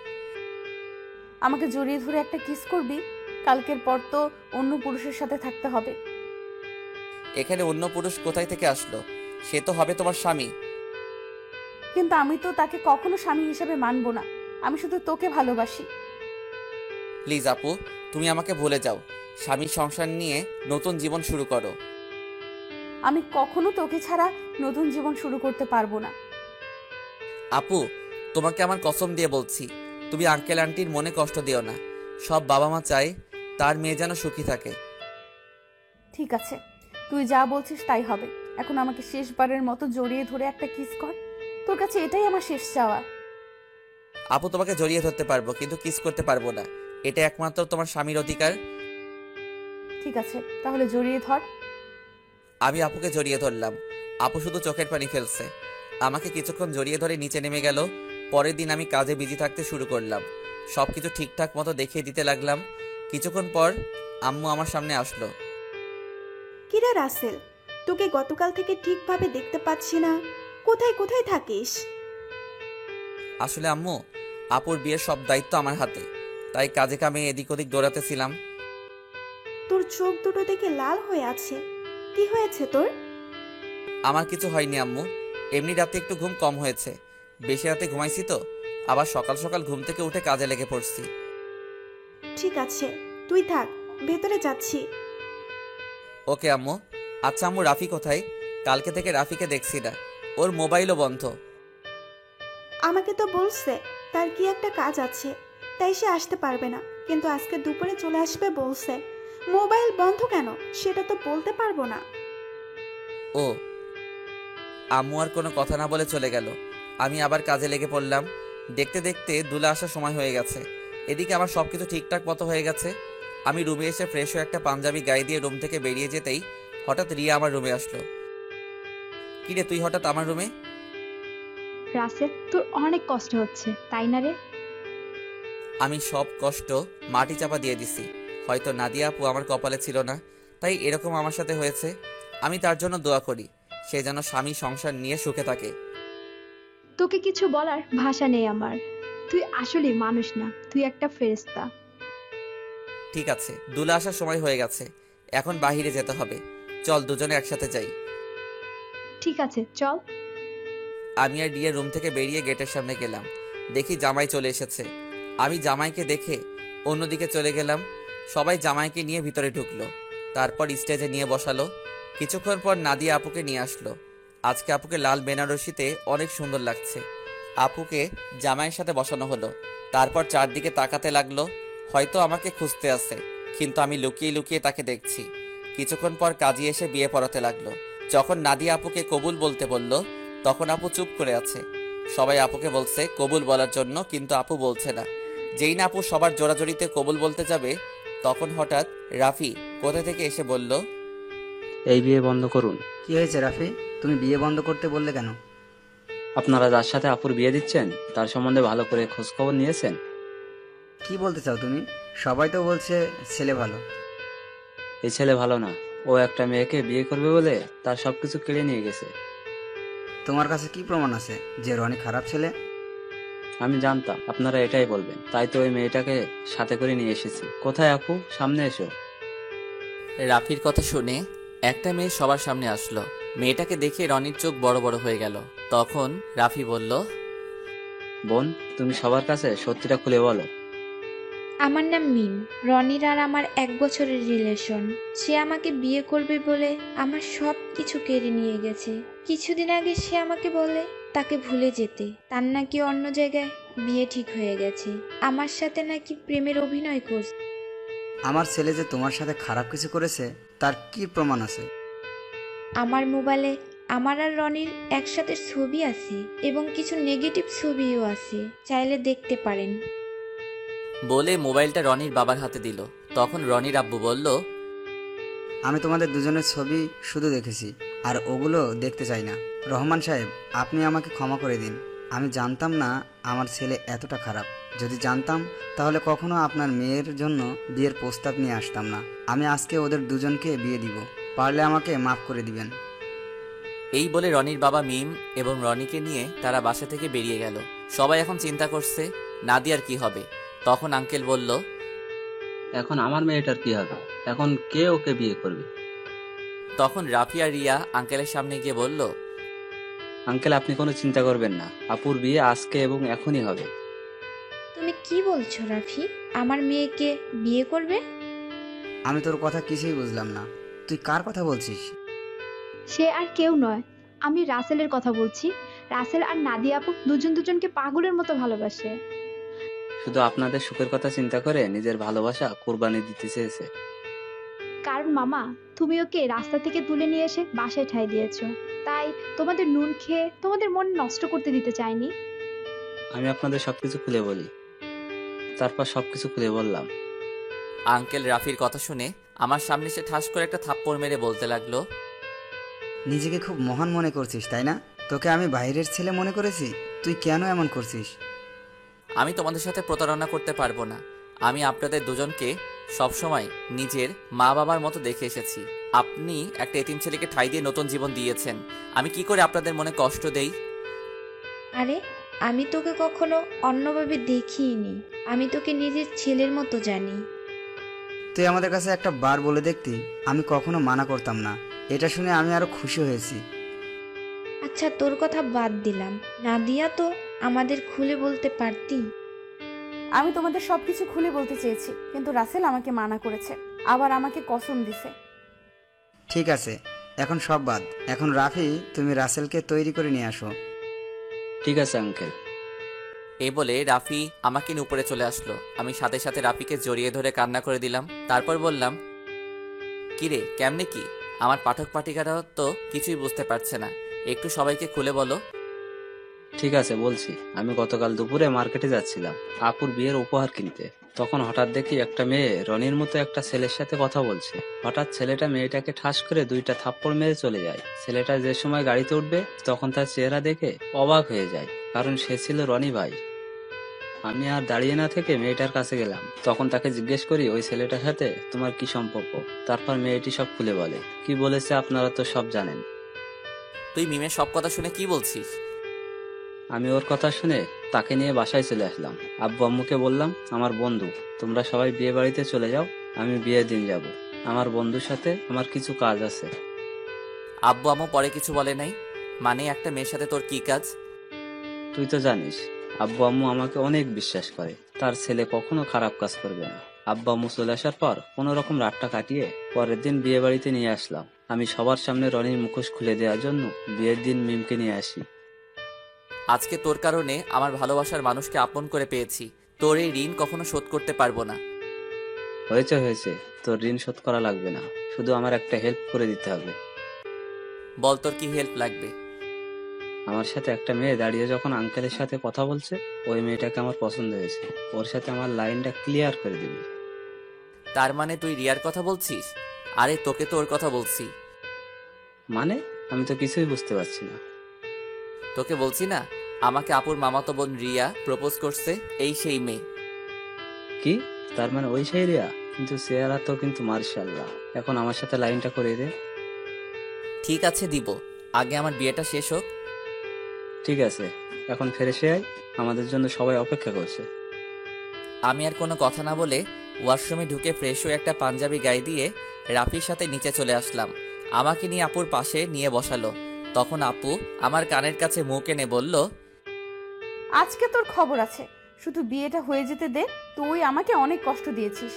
আমাকে জড়িয়ে ধরে একটা কিস করবি? কালকের পর তো অন্য পুরুষের সাথে থাকতে হবে। এখানে অন্য পুরুষ কোথায় থেকে আসলো? সে তো হবে তোমার স্বামী। কিন্তু আমি তো তাকে কখনো স্বামী হিসেবে মানবো না। আমি শুধু তোকে ভালোবাসি। প্লিজ আপু, তুমি আমাকে ভুলে যাও। স্বামী সংসার নিয়ে নতুন জীবন শুরু করো। আমি কখনো তোকে ছাড়া নতুন জীবন শুরু করতে পারবো না। আপু, তোমাকে আমার কসম দিয়ে বলছি, তুমি আঙ্কেল আন্টির মনে কষ্ট দিও না। সব বাবা মা চায় তার মেয়ে যেন সুখী থাকে। ঠিক আছে, তুই যা বলছিস তাই হবে। এখন আমাকে শেষবারের মতো জড়িয়ে ধরে একটা কিস কর। তোর কাছে এটাই আমার শেষ চাওয়া। আপু, তোমাকে জড়িয়ে ধরতে পারবো, কিন্তু কিস করতে পারবো না। এটা একমাত্র তোমার স্বামীর অধিকার। ঠিক আছে, তাহলে জড়িয়ে ধর। আমি আপুকে জড়িয়ে ধরলাম। আপু শুধু চোখের পানি ফেলছে। আমাকে কিছুক্ষণ জড়িয়ে ধরে নিচে নেমে গেল। পরের দিন আমি কাজে বিজি থাকতে শুরু করলাম। সবকিছু ঠিকঠাক মতো দেখিয়ে দিতে লাগলাম। কিছুক্ষণ পর আম্মু আমার সামনে আসলো। কিরে রাসেল, তোকে গতকাল থেকে ঠিকভাবে দেখতে পাচ্ছি না, কোথায় কোথায় থাকিস? আসলে আম্মু, আপুর বিয়ের সব দায়িত্ব আমার হাতে, তাই কাজে কামে এদিক ওদিক দৌড়াতেছিলাম। তোর চোখ দুটো দেখে লাল হয়ে আছে, কি হয়েছে তোর? আমার কিছু হয়নি আম্মু, এমনি রাতে একটু ঘুম কম হয়েছে। বেশি রাতে ঘুমাইছি তো, আবার সকাল সকাল ঘুম থেকে উঠে কাজে লেগে পড়ছি। ঠিক আছে, তুই থাক, ভেতরে যাচ্ছি। ওকে আম্মু। আচ্ছা আম্মু, রাফি কোথায়? কালকে থেকে রাফিকে দেখছি না, ওর মোবাইলও বন্ধ। আমাকে তো বলছে তার কি একটা কাজ আছে, তাই সে আসতে পারবে না, কিন্তু আজকে দুপুরে চলে আসবে বলছে। মোবাইল বন্ধ কেন সেটা তো বলতে পারবো না। ও, আম্মু আর কোনো কথা না বলে চলে গেল। আমি আবার কাজে লেগে পড়লাম। দেখতে দেখতে দুলা আসার সময় হয়ে গেছে। এদিকে আমার সবকিছু ঠিকঠাক মতো হয়ে গেছে। আমি রুমে এসে ফ্রেশ হয়ে একটা পাঞ্জাবি গায়ে দিয়ে রুম থেকে বেরিয়ে যেতেই হঠাৎ রিয়া আমার রুমে আসলো। কিরে, তুই হঠাৎ আমার রুমে? রাসেল, তোর অনেক কষ্ট হচ্ছে তাই না রে? আমি সব কষ্ট মাটি চাপা দিয়ে দিছি। হয়তো নাদিয়া আপু আমার কপালে ছিল না, তাই এরকম আমার সাথে হয়েছে। আমি তার জন্য দোয়া করি, সে যেন স্বামী সংসার নিয়ে সুখে থাকে। তোকে কিছু বলার ভাষা নেই আমার। তুই আসলে মানুষ না, তুই একটা ফেরেশতা। ঠিক আছে, দুলা আসার সময় হয়ে গেছে, এখন বাহিরে যেতে হবে। চল দুজনে একসাথে যাই। ঠিক আছে, চল। আমি আর রিয়া রুম থেকে বেরিয়ে গেটের সামনে গেলাম। দেখি জামাই চলে এসেছে। আমি জামাইকে দেখে অন্যদিকে চলে গেলাম। সবাই জামাইকে নিয়ে ভিতরে ঢুকলো, তারপর স্টেজে নিয়ে বসালো। কিছুক্ষণ পর নাদিয়া আপুকে নিয়ে আসলো। আজকে আপুকে লাল বেনারসিতে অনেক সুন্দর লাগছে। আপুকে জামাইয়ের সাথে বসানো হলো। তারপর চারদিকে তাকাতে লাগলো, হয়তো আমাকে খুঁজতে আসে, কিন্তু আমি লুকিয়ে লুকিয়ে তাকে দেখছি। কিছুক্ষণ পর কাজী এসে বিয়ে পড়াতে লাগলো। যখন নাদিয়া আপুকে কবুল বলতে বলল, তখন আপু চুপ করে আছে। সবাই আপুকে বলছে কবুল বলার জন্য, কিন্তু আপু বলছে না। যেই না আপু সবার জোড়াজোড়িতে কবুল বলতে যাবে, তখন হঠাৎ রাফি কোথা থেকে এসে বলল, এই বিয়ে বন্ধ করুন। কি হয়েছে রাফি, তুমি বিয়ে বন্ধ করতে বললে কেন? আপনারা যার সাথে আপুর বিয়ে দিচ্ছেন তার সম্বন্ধে ভালো করে খোঁজ খবর নিয়েছেন? কি বলতে চাও তুমি? সবাই তো বলছে ছেলে ভালো। এই ছেলে ভালো না, ও একটা মেয়েকে বিয়ে করবে বলে তার সবকিছু কেড়ে নিয়ে গেছে। তোমার কাছে কি প্রমাণ আছে যে রনি খারাপ ছেলে? আমি জানতাম আপনারা এটাই বলবেন, তাই তো ওই মেয়েটাকে সাথে করে নিয়ে এসেছি। কোথায় আপু, সামনে এসো। রাফির কথা শুনে একটা মেয়ে সবার সামনে আসলো। মেয়েটাকে দেখে রনির চোখ বড় বড় হয়ে গেল। তখন রাফি বলল, বোন, তুমি সবার কাছে সত্যিটা খুলে বলো। আমার নাম মিম। রনির আর আমার 1 বছরের রিলেশন। সে আমাকে বিয়ে করবে বলে আমার সব কিছু কেড়ে নিয়ে গেছে। কিছুদিন আগে সে আমাকে বলে তাকে ভুলে যেতে, তার নাকি অন্য জায়গায় বিয়ে ঠিক হয়ে গেছে। আমার সাথে নাকি প্রেমের অভিনয় করছে। আমার ছেলে যে তোমার সাথে খারাপ কিছু করেছে তার কি প্রমাণ আছে? আমার মোবাইলে আমার আর রনির একসাথে ছবি আছে এবং কিছু নেগেটিভ ছবিও আছে, চাইলে দেখতে পারেন। বলে মোবাইলটা রনির বাবার হাতে দিল। তখন রনির আব্বু বলল, আমি তোমাদের দুজনের ছবি শুধু দেখেছি, আর ওগুলো দেখতে চাই না। রহমান সাহেব, আপনি আমাকে ক্ষমা করে দিন। আমি জানতাম না আমার ছেলে এতটা খারাপ। যদি জানতাম তাহলে কখনো আপনার মেয়ের জন্য বিয়ের প্রস্তাব নিয়ে আসতাম না। আমি আজকে ওদের দুজনকে বিয়ে দিব, পারলে আমাকে মাফ করে দিবেন। এই বলে রনির বাবা মিম এবং রনিকে নিয়ে তারা বাসা থেকে বেরিয়ে গেল। সবাই এখন চিন্তা করছে নাদিয়ার কি হবে। তখন আঙ্কেল বলল, এখন আমার মেয়েটার কি হবে? এখন কে ওকে বিয়ে করবে? তখন রাফি আর রিয়া আঙ্কেলের সামনে গিয়ে বলল, আঙ্কেল, আপনি কোনো চিন্তা করবেন না, আপুর বিয়ে আজকে এবং এখনই হবে। তুমি কি বলছো রাফি? আমার মেয়েকে বিয়ে করবে? আমি তোর কথা কিছুই বুঝলাম না। তুই কার কথা বলছিস? সে আর কেউ নয়, আমি রাসেলের কথা বলছি। রাসেল আর নাদিয়া আপু দুজনকে পাগলের মতো ভালোবাসে। শুধু আপনাদের সুখের কথা চিন্তা করে নিজের ভালোবাসা কোরবানি দিতে চেয়েছে। কারণ মামা, তুমি ওকে রাস্তা থেকে তুলে নিয়ে এসে বাসায় ঠাঁই দিয়েছো, তাই তোমাদের নুন খেয়ে তোমাদের মন নষ্ট করতে দিতে চাইনি। আমি আপনাদের সবকিছু খুলে বলি। তারপর সবকিছু খুলে বললাম। আঙ্কেল রাফির কথা শুনে আমার সামনে সে ঠাস করে একটা থাপ্পড় মেরে বলতে লাগলো, নিজেকে খুব মহান মনে করছিস তাই না? তোকে আমি বাইরের ছেলে মনে করেছি। তুই কেন এমন করছিস? আমি তোমাদের সাথে প্রতারণা করতে পারবো না। আমি আপনাদের দুজনকে সবসময় নিজের মা বাবার মতো দেখে এসেছি। আপনি একটা এতিম ছেলেকে ঠাঁই দিয়ে নতুন জীবন দিয়েছেন। আমি কি করে আপনাদের মনে কষ্ট দেই? আরে আমি তোকে কখনো অন্যভাবে দেখিনি। আমি তোকে নিজের ছেলের মতো জানি। তুই আমাদের কাছে একটা বার বলে দেখতি, আমি কখনো মানা করতাম না। এটা শুনে আমি আরো খুশি হয়েছি। আচ্ছা তোর কথা বাদ দিলাম, নাদিয়া তো আমাদের খুলে বলতে পারতি। আমি তোমাদের সবকিছু খুলে বলতে চেয়েছি, কিন্তু রাসেল আমাকে মানা করেছে, আবার আমাকে কসম দিছে। ঠিক আছে, এখন সব বাদ। এখন রাফি, তুমি রাসেলকে তৈরি করে নিয়ে আসো। ঠিক আছে আঙ্কেল। এই বলে রাফি আমাকে নিয়ে উপরে চলে আসলো। আমি সাথে সাথে রাফিকে জড়িয়ে ধরে কান্না করে দিলাম। তারপর বললাম, কিরে কেমনে কি? আমার পাঠক পাঠিকারা তো কিছুই বুঝতে পারছে না, একটু সবাইকে খুলে বলো। ঠিক আছে বলছি। আমি গতকাল দুপুরে মার্কেটে যাচ্ছিলাম আপুর বিয়ের উপহার কিনতে। তখন হঠাৎ দেখি একটা মেয়ে রনির মতো একটা ছেলের সাথে কথা বলছে। হঠাৎ ছেলেটা মেয়েটাকে ঠাস করে 2টা থাপ্পড় মেরে চলে যায়। ছেলেটা যে সময় গাড়িতে উঠবে তখন তার চেহারা দেখে অবাক হয়ে যায়, কারণ সে ছিল রনি ভাই। আমি আর দাঁড়িয়ে না থেকে মেয়েটার কাছে গেলাম। তখন তাকে জিজ্ঞেস করি, ওই ছেলেটার সাথে তোমার কি সম্পর্ক? তারপর মেয়েটি সব খুলে বলে। কি বলেছে আপনারা তো সব জানেন। তুই মিমের সব কথা শুনে কি বলছিস? আমি ওর কথা শুনে তাকে নিয়ে বাসায় চলে আসলাম। আব্বু আম্মুকে বললাম, আমার বন্ধু, তোমরা সবাই বিয়ে বাড়িতে চলে যাও, আমি বিয়ের দিন যাব। আমার বন্ধুর সাথে আমার কিছু কাজ আছে। আব্বু আম্মু পরে কিছু বলে নাই? মানে একটা মেয়ের সাথে তোর কি কাজ? তুই তো জানিস আব্বু আম্মু আমাকে অনেক বিশ্বাস করে, তার ছেলে কখনো খারাপ কাজ করবে না। আব্বু আম্মু চলে আসার পর কোনো রকম রাতটা কাটিয়ে পরের দিন বিয়ে বাড়িতে নিয়ে আসলাম। আমি সবার সামনে রনির মুখোশ খুলে দেওয়ার জন্য বিয়ের দিন মিমকে নিয়ে আসি। আজকে তোর কারণে আমার ভালোবাসার মানুষকে আপন করে পেয়েছি। তোর এই ঋণ কখনো শোধ করতে পারবো না। হয়েছে, তোর ঋণ শোধ করা লাগবে না, শুধু আমার একটা হেল্প করে দিতে হবে। বল তোর কি হেল্প লাগবে? আমার সাথে একটা মেয়ে দাঁড়িয়ে যখন আঙ্কেলের সাথে কথা বলছে, ওই মেয়েটাকে আমার পছন্দ হয়েছে। ওর সাথে আমার লাইনটা ক্লিয়ার করে দিবি। তার মানে তুই রিয়ার কথা বলছিস? আরে তোকে তো ওর কথা বলছি। মানে আমি তো কিছুই বুঝতে পারছি না। তোকে বলছি না, আমাকে আপুর মামাতো বোন রিয়া প্রপোজ করছে, এই সেই মেয়ে। কি? তার মানে ওই সেই রিয়া? কিন্তু চেহারা তো কিন্তু মার্শাল্লাহ। এখন আমার সাথে লাইনটা করে দে। ঠিক আছে দিব, আগে আমার বিয়েটা শেষ হোক। ঠিক আছে, এখন ফ্রেশ হয়ে আয়, আমাদের জন্য সবাই অপেক্ষা করছে। আমি আর কোনো কথা না বলে ওয়াশরুমে ঢুকে ফ্রেশ হয়ে একটা পাঞ্জাবি গায়ে দিয়ে রাফির সাথে নিচে চলে আসলাম। আমাকে নিয়ে আপুর পাশে নিয়ে বসালো। তখন আপু আমার কানের কাছে মুখ এনে বলল, আজকে তোর খবর আছে, শুধু বিয়েটা হয়ে যেতে দে। তুই আমাকে অনেক কষ্ট দিয়েছিস।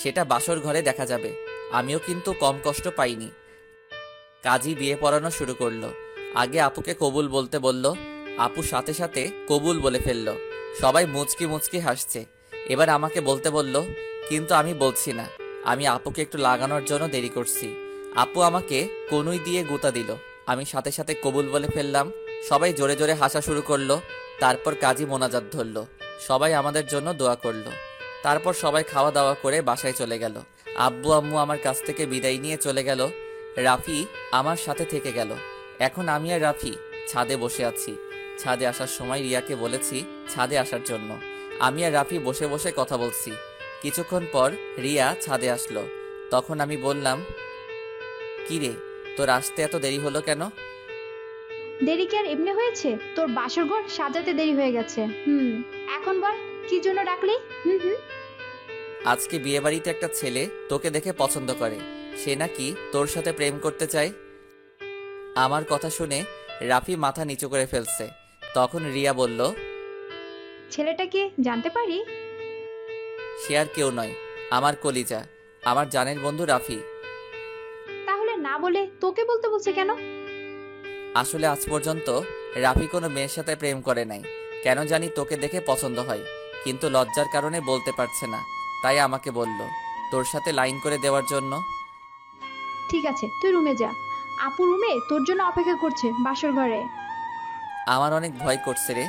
সেটা বাসর ঘরে দেখা যাবে। আমিও কিন্তু কম কষ্ট পাইনি। কাজী বিয়ে পড়ানো শুরু করলো। আগে আপুকে কবুল বলতে বলল, আপু সাথে সাথে কবুল বলে ফেললো। সবাই মুচকি মুচকি হাসছে। এবার আমাকে বলতে বলল, কিন্তু আমি বলছি না, আমি আপুকে একটু লাগানোর জন্য দেরি করছি। আপু আমাকে কনুই দিয়ে গুতা দিল। আমি সাথে সাথে কবুল বলে ফেললাম। সবাই জোরে জোরে হাসা শুরু করলো। তারপর কাজী মোনাজাত ধরলো। সবাই আমাদের জন্য দোয়া করলো। তারপর সবাই খাওয়া দাওয়া করে বাসায় চলে গেল। আব্বু আম্মু আমার কাছ থেকে বিদায় নিয়ে চলে গেল। রাফি আমার সাথে থেকে গেল। এখন আমি আর রাফি ছাদে বসে আছি। ছাদে আসার সময় রিয়াকে বলেছি ছাদে আসার জন্য। আমি আর রাফি বসে বসে কথা বলছি। কিছুক্ষণ পর রিয়া ছাদে আসলো। তখন আমি বললাম, কি রে, তোর আসতে এত দেরি হলো কেন? দেরি কি আর এমনি হয়েছে? তোর বাসর ঘর সাজাতে দেরি হয়ে গেছে। এখন বল কি জন্য ডাকলি? আজকে বিয়ে বাড়িতে একটা ছেলে তোকে দেখে পছন্দ করে, সে নাকি তোর সাথে প্রেম করতে চায়। আমার কথা শুনে রাফি মাথা নিচু করে ফেলছে। তখন রিয়া বলল, ছেলেটা কি জানতে পারি? সে আর কেউ নয়, আমার কলিজা, আমার জানের বন্ধু রাফি। তাহলে না বলে তোকে বলতে বলছে কেন? আসলে আজ পর্যন্ত রাফি কোনো মেয়ের সাথে প্রেম করে নাই। কেন জানি তোকে দেখে পছন্দ হয়, কিন্তু লজ্জার কারণে বলতে পারছে না। তাই আমাকে বলল তোর সাথে লাইন করে দেওয়ার জন্য। ঠিক আছে, তুই রুমে যা। আপু রুমে তোর জন্য অপেক্ষা করছে বাসর ঘরে। আমার অনেক ভয় করছে রে।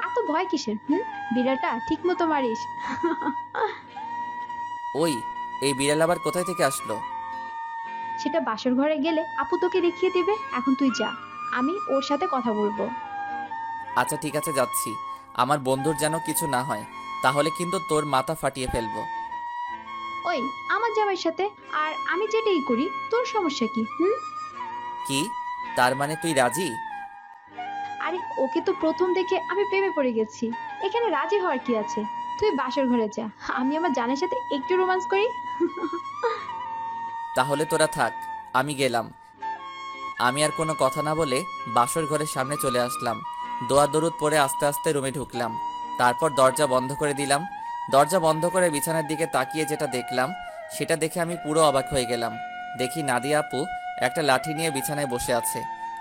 এত ভয় কিসের? বিড়ালটা ঠিক মতো মারিস। ওই, এই বিড়াল আবার কোথায় থেকে আসলো? সেটা বাসর ঘরে গেলে আপু তোকে দেখিয়ে দিবে। এখন তুই যা, আমি ওর সাথে কথা বলবো। আচ্ছা ঠিক আছে, যাচ্ছি। আমার বন্ধুর যেন কিছু না হয়। তাহলে কিন্তু তোর মাথা ফাটিয়ে ফেলবো। ওই আমার জামাইয়ের সাথে আর আমি যেটাই করি তোর সমস্যা কি? হুম? কি? তার মানে তুই রাজি? আরে ওকে তো প্রথম দেখে আমি প্রেমে পড়ে গেছি, এখানে রাজি হওয়ার কি আছে? তুই বাসর ঘরে যা, আমি আমার জানের সাথে একটু রোমান্স করি। তাহলে তোরা থাক, আমি গেলাম। আমি আর কোনো কথা না বলে বাসর ঘরের সামনে চলে আসলাম। দোয়া দরুদ পরে আস্তে আস্তে রুমে ঢুকলাম। তারপর দরজা বন্ধ করে দিলাম। দরজা বন্ধ করে বিছানার দিকে তাকিয়ে যেটা দেখলাম সেটা দেখে আমি পুরো অবাক হয়ে গেলাম। দেখি নাদিয়া আপু একটা লাঠি নিয়ে বিছানায় বসে আছে।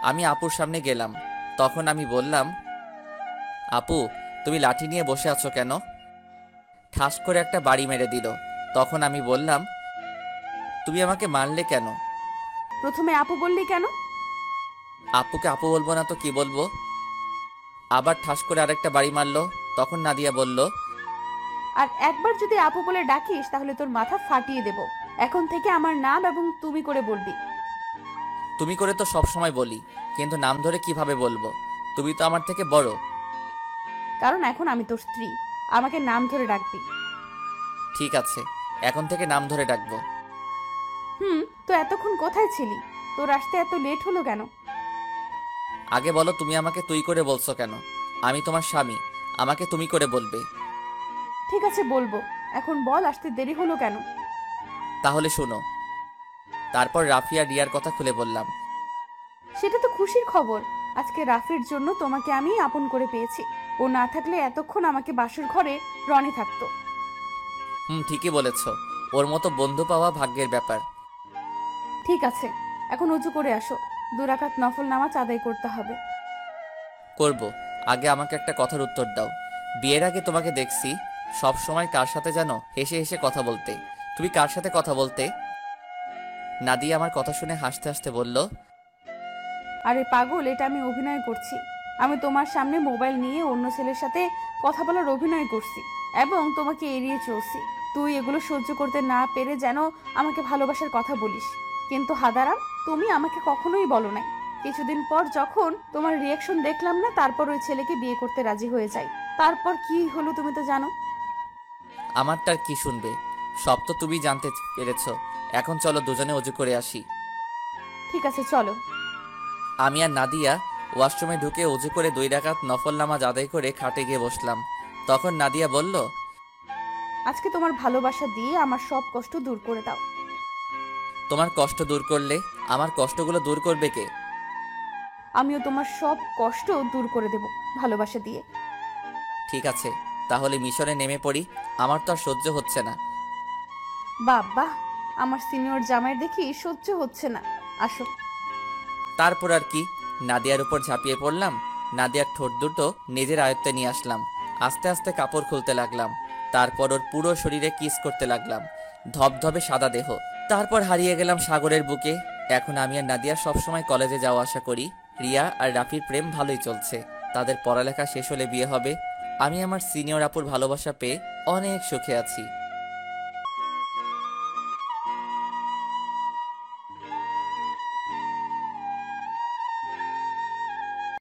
আমি আপুর সামনে গেলাম। তখন আমি বললাম, আপু তুমি লাঠি নিয়ে বসে আছো কেন? ঠাস করে একটা বাড়ি মেরে দিল। তখন আমি বললাম, তুমি আমাকে মারলে কেন? প্রথমে আপু বললি কেন? আপুকে আপু বলবো না তো কি বলবো? আবার ঠাস করে আরেকটা বাড়ি মারলো। তখন নাদিয়া বলল, আর একবার যদি আপু বলে ডাকিস তাহলে তোর মাথা ফাটিয়ে দেব। এখন থেকে আমার নাম এবং তুমি করে বলবি। তুমি করে তো সব সময় বলি, কিন্তু নাম ধরে কিভাবে বলবো? তুমি তো আমার থেকে বড়। কারণ এখন আমি তোর স্ত্রী, আমাকে নাম ধরে ডাকবি। ঠিক আছে, এখন থেকে নাম ধরে ডাকবো। তো এতক্ষণ কোথায় ছিলি? তোর আসতে এত লেট হলো কেন? আগে বলো, তুমি আমাকে তুই করে বলছো কেন? আমি তোমার স্বামী, আমাকে তুমি করে বলবে। ঠিক আছে বলবো, এখন বল আসতে দেরি হলো কেন? তাহলে শোনো। তারপর রাফি আর রিয়ার কথা খুলে বললাম। সেটা তো খুশির খবর। আজকে রাফির জন্য তোমাকে আমি আপন করে পেয়েছি। ও না থাকলে এতক্ষণ আমাকে বাসর ঘরে রনি থাকতো। ঠিকই বলেছ, ওর মতো বন্ধু পাওয়া ভাগ্যের ব্যাপার। ঠিক আছে, এখন উজু করে আসো, 2 রাকাত নফল নামাজ আদায় করতে হবে। করব, আগে আমাকে একটা কথার উত্তর দাও। বিয়ের আগে তোমাকে দেখছি সব সময় কার সাথে যেন হেসে হেসে কথা বলতে। তুমি কার সাথে কথা বলতে? নাদিয়া আমার কথা শুনে হাসতে হাসতে বলল, আরে পাগল, এটা আমি অভিনয় করছি। আমি তোমার সামনে মোবাইল নিয়ে অন্য ছেলের সাথে কথা বলার অভিনয় করছি এবং তোমাকে এড়িয়ে চলছি। তুই এগুলো সহ্য করতে না পেরে যেন আমাকে ভালোবাসার কথা বলিস, কিন্তু হাদারাম তুমি আমাকে কখনোই বলো নাই। কিছুদিন পর যখন তোমার রিয়াকশন দেখলাম না, তারপর ওই ছেলেকে বিয়ে করতে রাজি হয়ে যাই। তারপর কি হলো তুমি তো জানো। আমারটার কি শুনবে? সব তো তুমি জানতে পেরেছ। এখন চলো দুজনে অজু করে আসি। ঠিক আছে চলো। আমি আর নাদিয়া ওয়াশরুমে ঢুকে অজু করে 2 রাকাত নফল নামাজ আদায় করে খাটে গিয়ে বসলাম। তখন নাদিয়া বলল, আজকে তোমার ভালোবাসা দিয়ে আমার সব কষ্ট দূর করে দাও। তোমার কষ্ট দূর করলে আমার কষ্টগুলো দূর করবে কে? আমিও তোমার সব কষ্ট দূর করে দেব ভালোবাসা দিয়ে। ঠিক আছে, তাহলে মিশনে নেমে পড়ি। আমার তো আর সহ্য হচ্ছে না। বাবা, আমার সিনিয়র জামাই দেখি সহ্য হচ্ছে না। আসো। তারপর আর কি, নাদিয়ার উপর ঝাঁপিয়ে পড়লাম। নাদিয়ার ঠোঁট দুটো নিজের আয়ত্তে নিয়ে আসলাম। আস্তে আস্তে কাপড় খুলতে লাগলাম। তারপর ওর পুরো শরীরে কিস করতে লাগলাম। ধবধবে সাদা দেহ। তারপর হারিয়ে গেলাম সাগরের বুকে। এখন আমি আর নাদিয়া সবসময় কলেজে যাওয়া আসা করি। রিয়া আর রাফির প্রেম ভালোই চলছে। তাদের পড়ালেখা শেষ হলে বিয়ে হবে। আমি আমার সিনিয়র আপুর ভালোবাসা পেয়ে অনেক সুখে আছি।